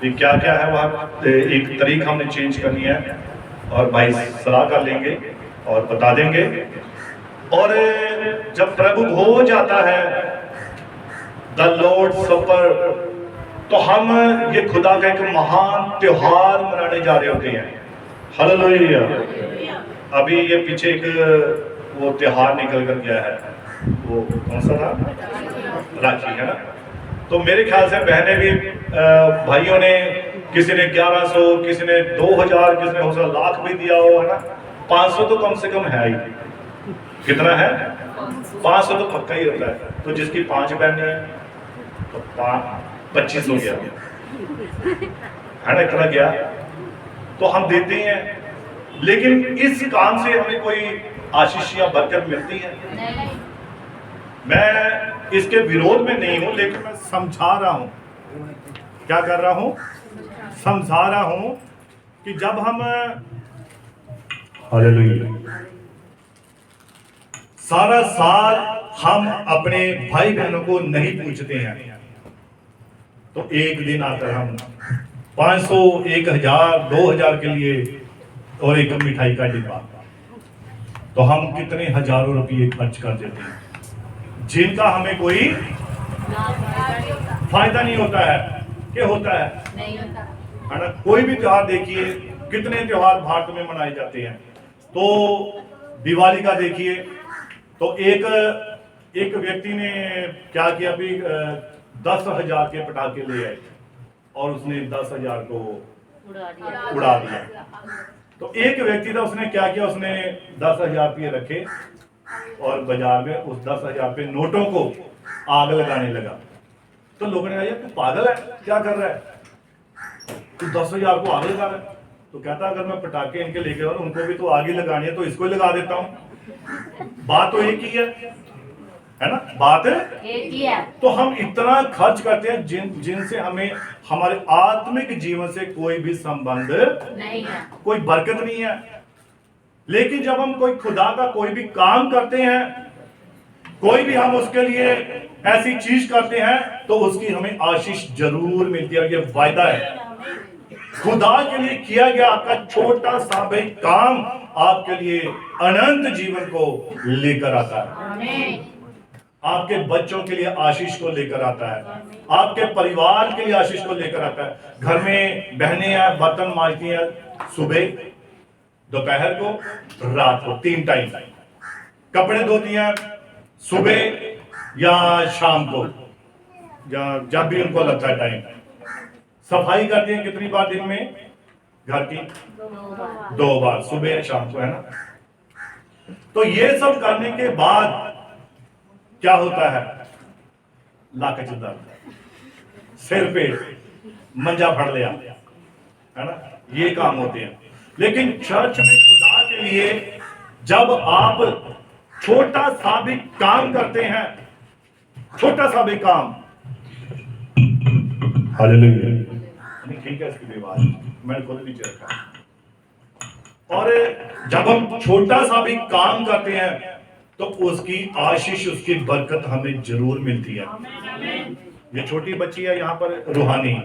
[SPEAKER 1] कि क्या क्या है वहां। एक तारीख हमने चेंज करनी है और भाई सलाह कर लेंगे और बता देंगे। और जब प्रभु भोज आता है, द लॉर्ड सपर, तो हम ये खुदा का एक महान त्योहार मनाने जा रहे होते हैं। हालेलुया। अभी ये पीछे एक वो त्योहार निकल कर गया है, वो कौन सा था? राखी, है ना? तो मेरे ख्याल से बहनें भी, भाइयों ने, किसी ने 1100, किसी ने 2000, किसी ने हो सकता लाख भी दिया हो, है ना? 500 तो कम से कम है ही। कितना है? 500 तो पक्का ही होता है। तो जिसकी 5 बहनें हैं तो 25 हो गया, है ना? इतना गया तो हम देते हैं, लेकिन इस काम से हमें कोई आशीष या बरकत मिलती है? मैं इसके विरोध में नहीं हूं, लेकिन मैं समझा रहा हूं। क्या कर रहा हूं? समझा रहा हूं कि जब हम, हालेलुया, सारा साल हम अपने भाई बहनों को नहीं पूछते हैं, तो एक दिन आकर हम 500, 1000, 2000 के लिए और एक मिठाई का डिब्बा, तो हम कितने हजारों रुपये खर्च कर देते हैं, जिनका हमें कोई फायदा नहीं होता है। क्या होता है? नहीं होता है ना? कोई भी त्योहार देखिए, कितने त्योहार भारत में मनाए जाते हैं। तो दिवाली का देखिए, तो एक व्यक्ति ने क्या किया, अभी 10,000 के पटाखे ले आए और उसने 10,000 को उड़ा दिया। तो एक व्यक्ति था, उसने क्या किया, उसने 10,000 रुपये रखे और बाजार में उस 10,000 पे नोटों को आग लगाने लगा। तो लोगों ने कहा, यार तू पागल है, क्या कर रहा है, तू 10,000 को आग लगा रहा है? तो कहता, अगर मैं पटाखे इनके लेके आऊं, उनको भी तो आग ही लगानी है, तो इसको लगा देता हूं। बात तो एक ही है ना? बात एक ही है। तो हम इतना खर्च करते हैं जिनसे हमें हमारे आत्मिक जीवन से कोई भी संबंध नहीं है, कोई बरकत नहीं है। लेकिन जब हम कोई खुदा का कोई भी काम करते हैं, कोई भी हम उसके लिए ऐसी चीज करते हैं, तो उसकी हमें आशीष जरूर मिलती है। ये वायदा है। खुदा के लिए किया गया आपका छोटा सा भी काम आपके लिए अनंत जीवन को लेकर आता है, आपके बच्चों के लिए आशीष को लेकर आता है, आपके परिवार के लिए आशीष को लेकर आता है। घर में बहनें हैं, बर्तन मांजती हैं, सुबह, दोपहर को, रात को, 3 टाइम। कपड़े धोती हैं सुबह या शाम को, या जब भी उनको लगता है टाइम। सफाई करती हैं कितनी बार दिन में? घर की 2 बार, सुबह या शाम को, है ना? तो ये सब करने के बाद क्या होता है? लाकच दर्द, सिर पे मंजा फट लिया, है ना? ये काम होते हैं। लेकिन चर्च में खुदा के लिए जब आप छोटा सा भी काम करते हैं, छोटा सा भी काम, हालेलुया, नहीं ठीक है इसकी भी आवाज मैंने खुद नीचे रखा, और जब हम छोटा सा भी काम करते हैं तो उसकी आशीष, उसकी बरकत हमें जरूर मिलती है। ये छोटी बच्ची है यहाँ पर रूहानी,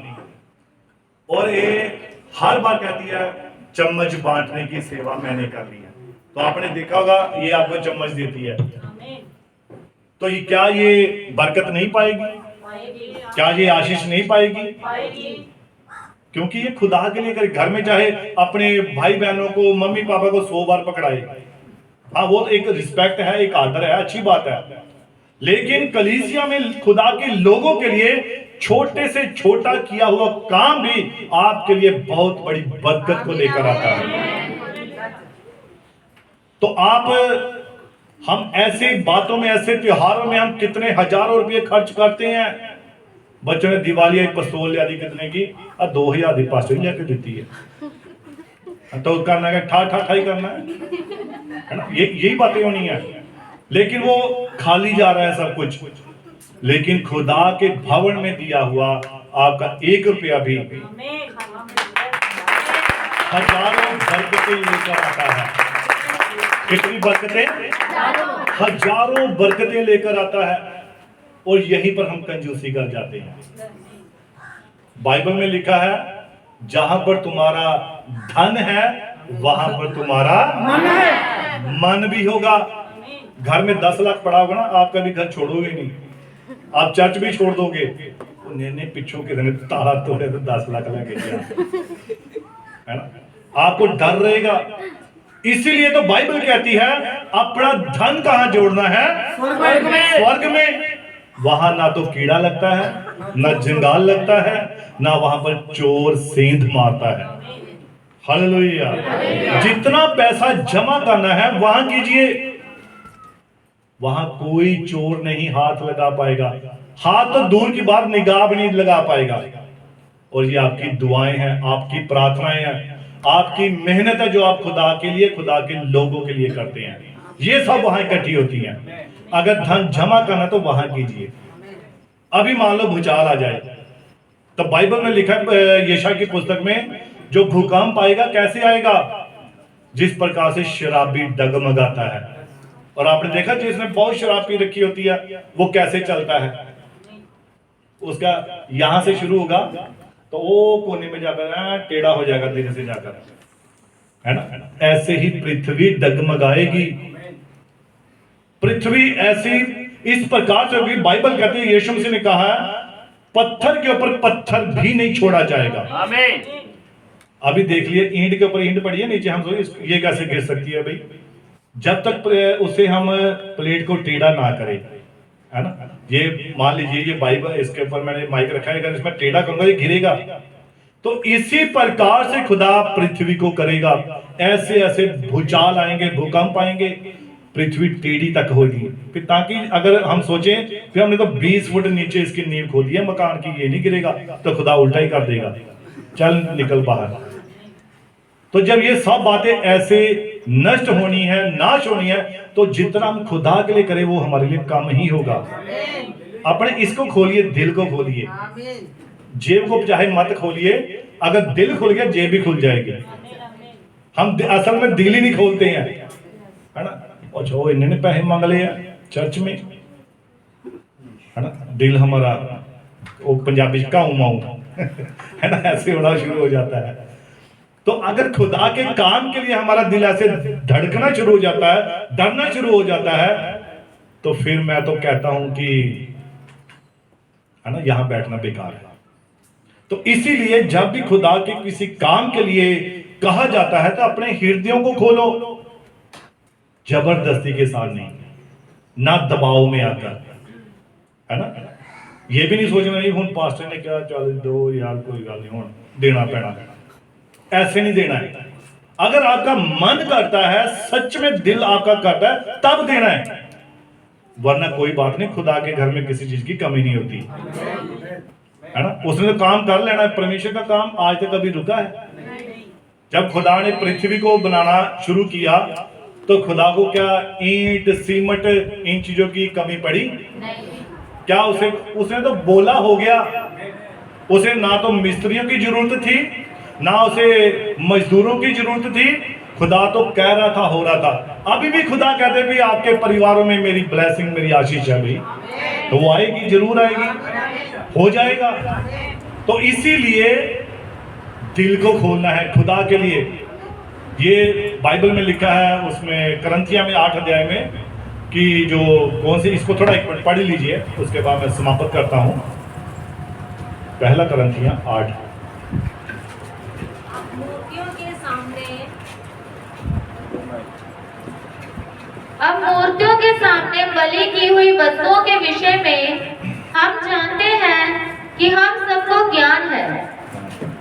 [SPEAKER 1] और ये हर बार कहती है चम्मच बांटने की सेवा मैंने कर ली है। तो आपने देखा होगा ये आपको चम्मच देती है, तो ये क्या ये बरकत नहीं पाएगी? क्या ये आशीष नहीं पाएगी? क्योंकि ये खुदा के लिए करे। घर में चाहे अपने भाई बहनों को, मम्मी पापा को 100 बार पकड़ाए, हाँ वो तो एक रिस्पेक्ट है, एक आदर है, अच्छी बात है, लेकिन कलीसिया में खुदा के लोगों के लिए छोटे से छोटा किया हुआ काम भी आपके लिए बहुत बड़ी बरकत को लेकर आता है। तो हम ऐसे बातों में, ऐसे त्योहारों में हम कितने हजारों रुपये खर्च करते हैं। बच्चों ने दिवाली एक पिस्तौल लिया दी, कितने की? 2000 की पास्टर लेके देती है, तो करना है ठा ठा ठाई करना है ना, यही बातें होनी है। लेकिन वो खाली जा रहा है सब कुछ, लेकिन खुदा के भवन में दिया हुआ आपका 1 रुपया भी हजारों बरकतें लेकर आता है। कितनी बरकतें? हजारों बरकतें लेकर आता है, और यहीं पर हम कंजूसी कर जाते हैं। बाइबल में लिखा है जहां पर तुम्हारा धन है वहां पर तुम्हारा मन भी होगा। घर में 10 लाख पड़ा होगा ना, आप कभी घर छोड़ोगे नहीं, आप चर्च भी छोड़ दोगे। ने पिछों के दिन तारा तोड़े तो 10 लाख लगे, है ना, आपको डर रहेगा। इसीलिए तो बाइबल कहती है अपना धन कहां जोड़ना है? स्वर्ग में। वहां ना तो कीड़ा लगता है, ना जंगाल लगता है, ना वहां पर चोर सेंध मारता है। हालेलुया। जितना पैसा जमा करना है वहां कीजिए, वहां कोई चोर नहीं हाथ लगा पाएगा। हाथ तो दूर की बात, निगाह भी नहीं लगा पाएगा। और ये आपकी दुआएं हैं, आपकी प्रार्थनाएं हैं, आपकी मेहनत है जो आप खुदा के लिए, खुदा के लोगों के लिए करते हैं, ये सब वहां इकट्ठी होती हैं। अगर धन जमा करना तो वहां कीजिए। अभी मान लो भूचाल आ जाए, तो बाइबल में लिखा यशायाह की पुस्तक में जो भूकंप आएगा कैसे आएगा? जिस प्रकार से शराबी डगमगाता है। और आपने देखा जिसने बहुत शराब पी रखी होती है वो कैसे चलता है? उसका यहां से शुरू होगा तो वो कोने में जाकर टेढ़ा हो जाएगा धीरे से जाकर, है ना। ऐसे ही पृथ्वी डगमगाएगी। पृथ्वी ऐसी इस प्रकार से होगी। बाइबल कहती है, यीशु मसीह ने कहा है पत्थर के ऊपर पत्थर भी नहीं छोड़ा जाएगा। आमीन। अभी देख लिए ईंट के ऊपर ईंट पड़ी है नीचे, हम सोचे ये कैसे गिर सकती है भाई? जब तक उसे हम प्लेट को टेढ़ा ना करें, है ना। ये मान लीजिए ये बाइबल, इसके ऊपर मैंने माइक रखा है, अगर इसमें टेढ़ा करूंगा ये गिरेगा। तो इसी प्रकार से खुदा पृथ्वी को करेगा। ऐसे ऐसे भूचाल आएंगे, भूकंप आएंगे, पृथ्वी टेढ़ी तक होगी। फिर ताकि अगर हम सोचें फिर हमने तो 20 फुट नीचे इसकी नींव खोदी है मकान की, ये नहीं गिरेगा, तो खुदा उल्टा ही कर देगा, चल निकल बाहर। तो जब ये सब बातें ऐसे नष्ट होनी है, नाश होनी है, तो जितना हम खुदा के लिए करें वो हमारे लिए कम ही होगा। अपने इसको खोलिए, दिल को खोलिए, जेब को चाहे मत खोलिए। अगर दिल खुल गया जेब भी खुल जाएगी। हम असल में दिल ही नहीं खोलते हैं, है ना। और जो इन्होंने पैसे मांग लिए चर्च में, है ना, दिल हमारा वो पंजाबी काऊ माऊ है ना, ऐसे होना शुरू हो जाता है। तो अगर खुदा के काम के लिए हमारा दिल ऐसे धड़कना शुरू हो जाता है, डरना शुरू हो जाता है, तो फिर मैं तो कहता हूं कि, है ना, यहां बैठना बेकार है। तो इसीलिए जब भी खुदा के किसी काम के लिए कहा जाता है तो अपने हृदयों को खोलो, जबरदस्ती के साथ नहीं, ना दबाव में आकर, है ना। ये भी नहीं सोचना नहीं हूं पास्टर ने क्या चल दो यार कोई गल नहीं, हूं देना पैना, ऐसे नहीं देना है। अगर आपका मन करता है, सच में दिल आपका करता है, तब देना है, वरना कोई बात नहीं। खुदा के घर में किसी चीज की कमी नहीं होती, है ना। उसने तो काम कर लेना है। परमेश्वर का काम आज तक कभी रुका है? जब खुदा ने पृथ्वी को बनाना शुरू किया तो खुदा को क्या ईंट सीमेंट इन चीजों की कमी पड़ी? क्या उसने तो बोला हो गया। उसे ना तो मिस्त्रियों की जरूरत थी, ना उसे मजदूरों की जरूरत थी। खुदा तो कह रहा था, हो रहा था। अभी भी खुदा कहते भी आपके परिवारों में मेरी ब्लेसिंग, मेरी आशीष है भाई, तो वो आएगी, जरूर आएगी, हो जाएगा। तो इसीलिए दिल को खोलना है खुदा के लिए। ये बाइबल में लिखा है, उसमें करंथिया में 8 अध्याय में, कि जो कौन सी, इसको थोड़ा एक मिनट पढ़ लीजिए, उसके बाद मैं समाप्त करता हूं। पहला करंथिया 8।
[SPEAKER 5] अब मूर्तियों के सामने बलि की हुई वस्तुओं के विषय में हम जानते हैं कि हम सबको ज्ञान है।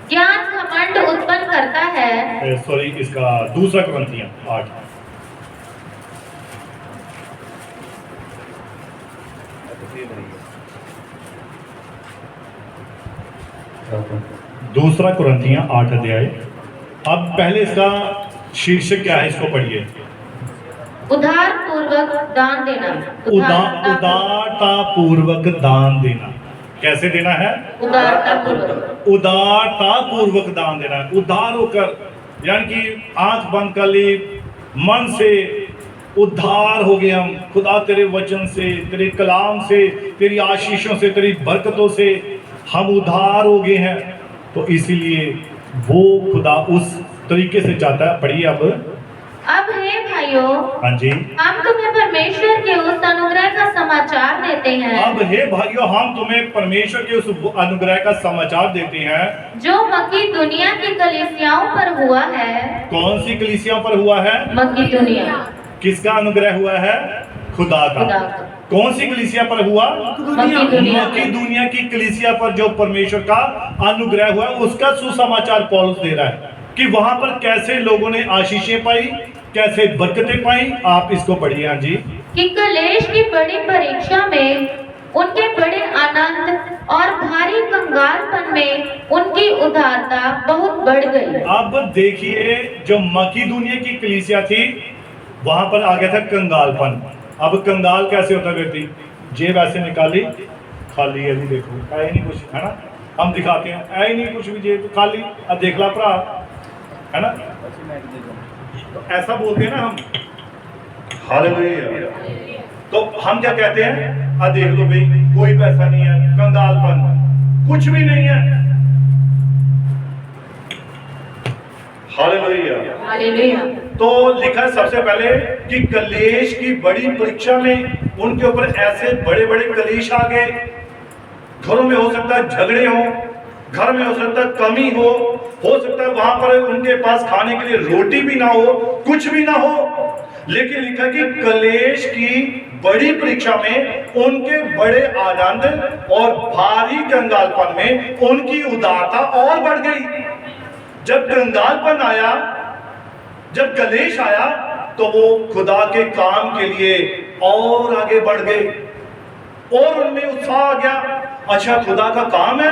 [SPEAKER 5] ज्ञान घमंड उत्पन्न करता है।
[SPEAKER 1] सॉरी, इसका दूसरा करंथिया 8। दूसरा कुरिन्थियों 8 अध्याय। अब पहले इसका शीर्षक क्या है, इसको पढ़िए।
[SPEAKER 5] उदार पूर्वक दान देना।
[SPEAKER 1] उदारता पूर्वक दान देना। कैसे देना है?
[SPEAKER 5] उदारता पूर्वक।
[SPEAKER 1] उदारता पूर्वक दान देना है। उदार होकर, यानी कि आंख बंद कर ली, मन से उद्धार हो गए हम। खुदा तेरे वचन से, तेरे कलाम से, तेरी आशीषों से, तेरी बरकतों से हम उद्धार हो गए हैं। तो इसीलिए वो खुदा उस तरीके से चाहता है। पढ़िए
[SPEAKER 5] अब हे भाइयों,
[SPEAKER 1] हाँ जी,
[SPEAKER 5] हम तुम्हें परमेश्वर के उस अनुग्रह का समाचार देते हैं।
[SPEAKER 1] अब हे भाइयों, हम तुम्हें परमेश्वर के उस अनुग्रह का समाचार देते हैं
[SPEAKER 5] जो मक्की दुनिया की कलीसियाओं पर हुआ है।
[SPEAKER 1] कौन सी कलीसियाओं पर हुआ है?
[SPEAKER 5] मक्की दुनिया।
[SPEAKER 1] किसका अनुग्रह हुआ है? खुदा का। कौन सी कलीसिया पर हुआ? मक्की दुनिया की कलीसिया पर जो परमेश्वर का अनुग्रह हुआ, उसका सुसमाचार पौलुस दे रहा है कि वहां पर कैसे लोगों ने आशीषें पाई, कैसे बरकतें पाई। आप इसको पढ़िए। हाँ जी, कि
[SPEAKER 5] कलेश की बड़ी परीक्षा में उनके बड़े आनंद और भारी कंगालपन में उनकी उदारता बहुत बढ़ गई। अब
[SPEAKER 1] देखिए, जो मक्की दुनिया की कलीसिया थी, वहां पर आ गया था कंगालपन। अब कंगाल कैसे होता व्यक्ति? जेब ऐसे निकाली, खाली है जी, देखो है नहीं कुछ, है ना। हम दिखाते हैं है ही नहीं कुछ भी, जेब खाली, अब देख ला भरा, है ना। तो ऐसा बोलते हैं ना हम, हालेलुया। तो हम क्या कहते हैं? अब देख लो भाई, कोई पैसा नहीं है, कंगालपन, कुछ भी नहीं है। हालेलुया। तो लिखा है सबसे पहले कि कलेश की बड़ी परीक्षा में उनके ऊपर ऐसे बड़े बड़े कलेश आ गए। घरों में हो सकता है झगड़े हो, घर में हो सकता है कमी हो सकता है वहां पर उनके पास खाने के लिए रोटी भी ना हो, कुछ भी ना हो। लेकिन लिखा कि कलेश की बड़ी परीक्षा में उनके बड़े आनंद और भारी कंगालपन में उनकी उदारता और बढ़ गई। जब कंगालपन आया, जब कलेश आया, तो वो खुदा के काम के लिए और आगे बढ़ गए और उनमें उत्साह आ गया। अच्छा, खुदा का काम है,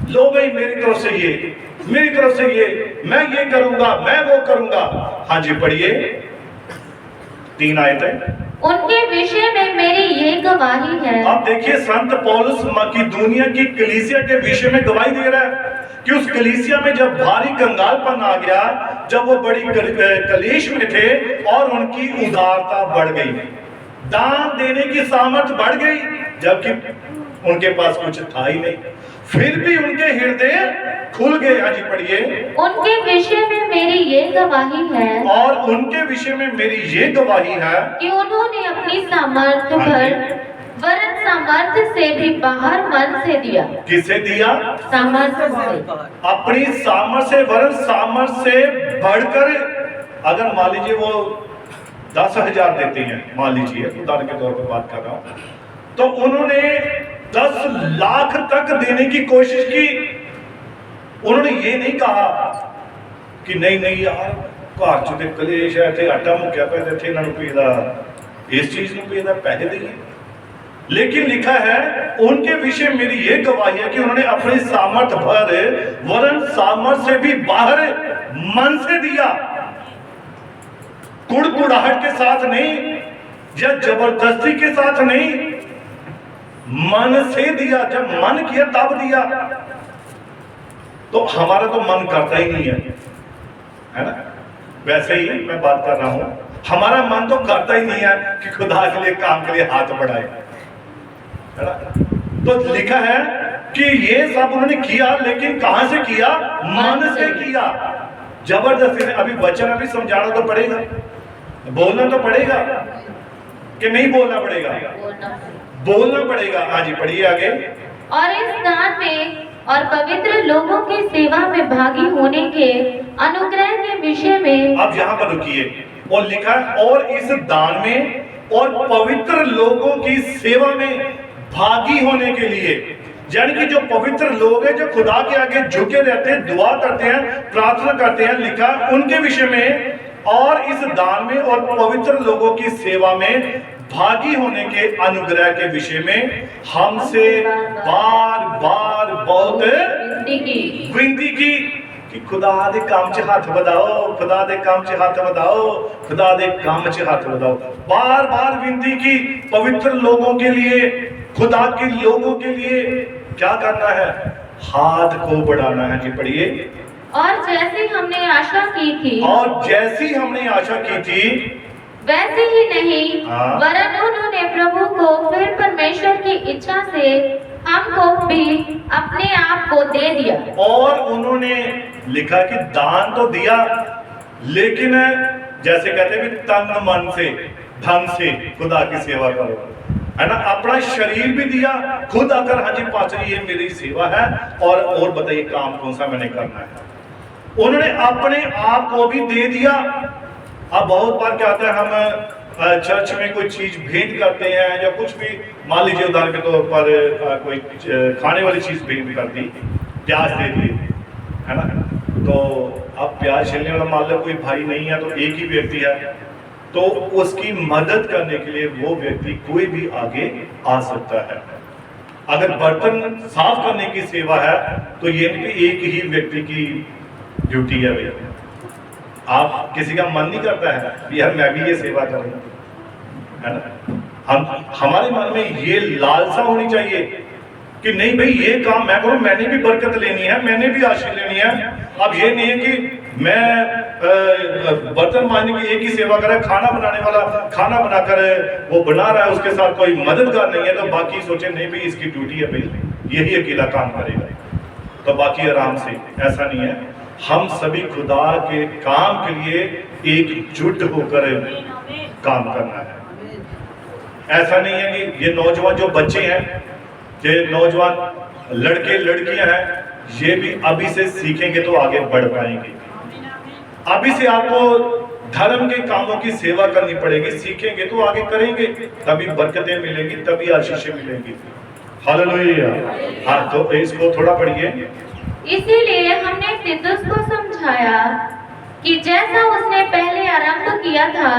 [SPEAKER 1] लो भाई मेरी तरफ से ये, मेरी तरफ से ये, मैं ये करूंगा, मैं वो करूंगा। हाँ जी, पढ़िए 3 आयतें।
[SPEAKER 5] उनके विषय में मेरी ये गवाही है।
[SPEAKER 1] अब देखिए, संत पौलुस मकीदुनिया की कलीसिया के विषय में गवाही दे रहा है कि उस कलीसिया में जब भारी कंगालपन आ गया, जब वो बड़ी कलेश में थे और उनकी उदारता बढ़ गई, दान देने की सामर्थ बढ़ गई, जबकि उनके पास कुछ था ही नहीं, फिर भी उनके हृदय खुल गए। हाँ जी, पढ़िए।
[SPEAKER 5] उनके विषय में मेरी ये गवाही है,
[SPEAKER 1] और उनके विषय में मेरी ये गवाही है
[SPEAKER 5] कि उन्होंने अपनी सामर्थ्य भर वरन सामर्थ्य से भी बाहर मन से दिया।
[SPEAKER 1] किसे दिया?
[SPEAKER 5] सामर्थ्य से।
[SPEAKER 1] अपनी सामर्थ्य से वरन सामर्थ्य से बढ़कर। अगर मान लीजिए वो 10,000 देते हैं, मान लीजिए उदाहरण के तौर पर बात कर रहा हूं, तो उन्होंने 10 लाख तक देने की कोशिश की। उन्होंने ये नहीं कहा कि नहीं नहीं यार, घर च कलेश है, थे आटा मुक्या पे थे, इन्होंने पेदा इस चीज में पेदा पैसे देंगे। लेकिन लिखा है उनके विषय मेरी ये गवाही है कि उन्होंने अपने सामर्थ भर वरन सामर्थ से भी बाहर मन से दिया, कुड़कुड़ाहट के साथ नहीं या जबरदस्ती के साथ नहीं, मन से दिया। जब मन किया तब दिया। तो हमारा तो मन करता ही नहीं है ना। वैसे ही मैं बात कर रहा हूं, हमारा मन तो करता ही नहीं है कि खुदा के लिए काम के लिए हाथ बढ़ाए, है ना। तो लिखा है कि ये सब उन्होंने किया, लेकिन कहां से किया? मन से किया, जबरदस्ती ने। अभी वचन अभी समझाना तो पड़ेगा, बोलना तो पड़ेगा कि नहीं बोलना पड़ेगा? बोलना पड़ेगा। हाँ जी, पढ़िए आगे।
[SPEAKER 5] और इस दान में और पवित्र लोगों की सेवा में भागी होने के अनुग्रह के विषय में।
[SPEAKER 1] अब यहाँ पर रुकिए, और लिखा है और इस दान में और पवित्र लोगों की सेवा में भागी होने के लिए, यानी कि जो पवित्र लोग हैं, जो खुदा के आगे झुके रहते हैं, दुआ करते हैं, प्रार्थना करते हैं, लिखा उनके विषय में और इस दान में और पवित्र लोगों की सेवा में भागी होने के अनुग्रह के विषय में हमसे बार बार बहुत विनती की कि खुदा दे काम च हाथ बढ़ाओ, खुदा दे काम च हाथ बढ़ाओ, खुदा दे काम च हाथ बढ़ाओ। बार बार विनती की पवित्र लोगों के लिए, खुदा के लोगों के लिए क्या करना है? हाथ को बढ़ाना है। जी पढ़िए।
[SPEAKER 5] और जैसे हमने आशा की थी,
[SPEAKER 1] और जैसी हमने आशा की थी
[SPEAKER 5] वैसे ही नहीं,
[SPEAKER 1] हाँ।
[SPEAKER 5] वरन उन्होंने प्रभु को फिर परमेश्वर की इच्छा से हमको भी अपने आप को दे दिया।
[SPEAKER 1] और उन्होंने लिखा कि दान तो दिया, लेकिन जैसे कहते हैं तंग मन से, ढंग से खुदा की सेवा करो, है ना। अपना शरीर भी दिया, खुद आकर हाँ जी पाचरी ये मेरी सेवा है, और बताइए काम कौन सा मैंने करना है। उन्होंने अपने आप को भी दे दिया। अब बहुत बार क्या होता है, हम चर्च में कोई चीज भेंट करते हैं या कुछ भी, मान लीजिए उदाहरण के तौर पर कोई खाने वाली चीज भेंट कर दी, प्याज दे दिए, है ना। तो अब प्याज छीलने वाला मान लो कोई भाई नहीं है, तो एक ही व्यक्ति है, तो उसकी मदद करने के लिए वो व्यक्ति कोई भी आगे आ सकता है। अगर बर्तन साफ करने की सेवा है तो ये एक ही व्यक्ति की ड्यूटी है भैया। आप किसी का मन नहीं करता है यार मैं भी ये सेवा करूं, है ना। हमारे मन में ये लालसा होनी चाहिए कि नहीं भाई ये काम मैं करूं, मैंने भी बरकत लेनी है, मैंने भी आशीष लेनी है। अब ये नहीं है कि मैं बर्तन मांजने की एक ही सेवा कर रहा है, खाना बनाने वाला खाना बनाकर वो बना रहा है, उसके साथ कोई मददगार नहीं है, तो बाकी सोचे नहीं भाई इसकी ड्यूटी है भाई यही अकेला काम करेगा, तो बाकी आराम से। ऐसा नहीं है, हम सभी खुदा के काम के लिए एकजुट होकर काम करना है। ऐसा नहीं है कि ये नौजवान जो बच्चे हैं, ये नौजवान लड़के लड़कियां हैं, ये भी अभी से सीखेंगे तो आगे बढ़ पाएंगे। अभी से आपको धर्म के कामों की सेवा करनी पड़ेगी, सीखेंगे तो आगे करेंगे, तभी बरकतें मिलेंगी, तभी आशीषें मिलेंगी। हालेलुया। हाँ, तो इसको थोड़ा पढ़िए।
[SPEAKER 5] इसीलिए हमने तीतुस को समझाया कि जैसा उसने पहले आरंभ किया था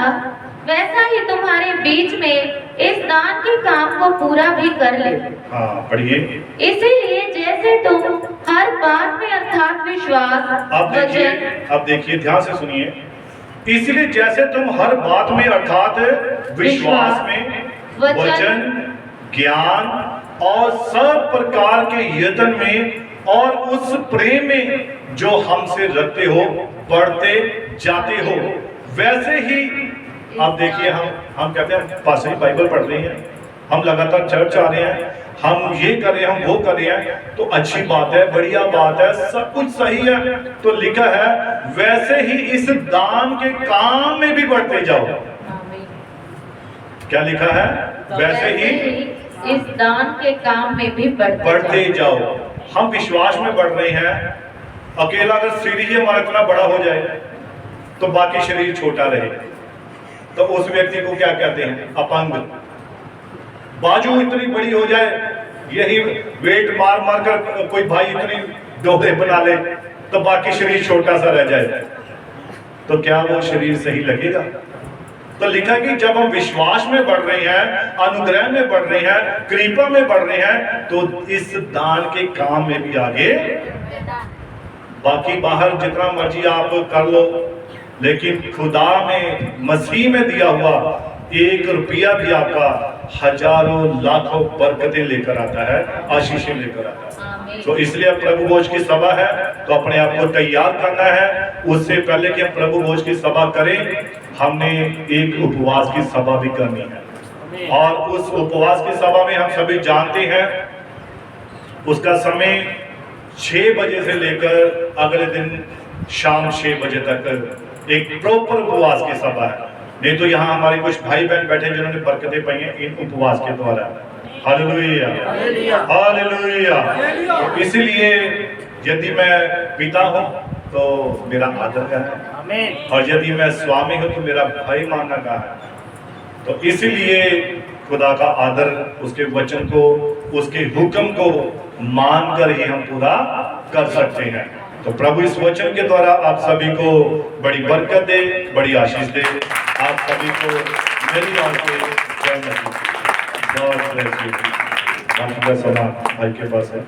[SPEAKER 5] वैसा ही तुम्हारे बीच में इस दान के काम को पूरा भी कर ले।
[SPEAKER 1] हाँ, पढ़िए।
[SPEAKER 5] इसीलिए जैसे तुम हर बात में अर्थात विश्वास,
[SPEAKER 1] अब देखिए ध्यान से सुनिए। इसलिए जैसे तुम हर बात में अर्थात विश्वास में, वचन, ज्ञान और सब प्रकार के यत्न में और उस प्रेम में जो हमसे रखते हो बढ़ते जाते हो, वैसे ही। अब देखिए हम कहते हैं पास ही बाइबल पढ़ रहे हैं, हम लगातार चर्च आ रहे हैं, हम ये कर रहे हैं, हम वो कर रहे हैं, तो अच्छी बात है, बढ़िया बात है, सब कुछ सही है। तो लिखा है वैसे ही इस दान के काम में भी बढ़ते जाओ। क्या लिखा है? वैसे ही
[SPEAKER 5] इस दान के काम में भी बढ़ते
[SPEAKER 1] जाओ। हम विश्वास में बढ़ रहे हैं। अकेला अगर शरीर ही हमारा इतना बड़ा हो जाए तो बाकी शरीर छोटा रहे, तो उस व्यक्ति को क्या कहते हैं? अपंग। बाजू इतनी बड़ी हो जाए, यही वेट मार मार कर कोई भाई इतनी डोले बना ले, तो बाकी शरीर छोटा सा रह जाए, तो क्या वो शरीर सही लगेगा? तो लिखा कि जब हम विश्वास में बढ़ रहे हैं, अनुग्रह में बढ़ रहे हैं, कृपा में बढ़ रहे हैं, तो इस दान के काम में भी आगे। बाकी बाहर जितना मर्जी आप कर लो, लेकिन खुदा में, मसीह में दिया हुआ 1 रुपया भी आपका हजारों लाखों बरकतें लेकर आता है, आशीषें लेकर आता है। तो इसलिए प्रभु भोज की सभा है, तो अपने आप को तैयार करना है। उससे पहले कि हम प्रभु भोज की सभा करें, हमने एक उपवास की सभा भी करनी है। और उस उपवास की सभा में हम सभी जानते हैं, उसका समय 6 बजे से लेकर अगले दिन शाम 6 बजे तक एक प्रॉपर उपवास की सभा है। नहीं तो यहाँ हमारे कुछ भाई बहन बैठे जिन्होंने बरकतें पाई हैं इन उपवास के द्वारा। Hallelujah, hallelujah. इसलिए यदि मैं पिता हूँ तो मेरा आदर है, और यदि मैं स्वामी हूँ तो मेरा भाई मानना का है। तो इसीलिए खुदा का आदर, उसके वचन को, उसके हुक्म को मानकर ही हम पूरा कर सकते हैं। तो प्रभु इस वचन के द्वारा आप सभी को बड़ी बरकत दे, बड़ी आशीष दे। आप सभी को मेरी ओर से जय मसीह। God bless you. भाई के पास है।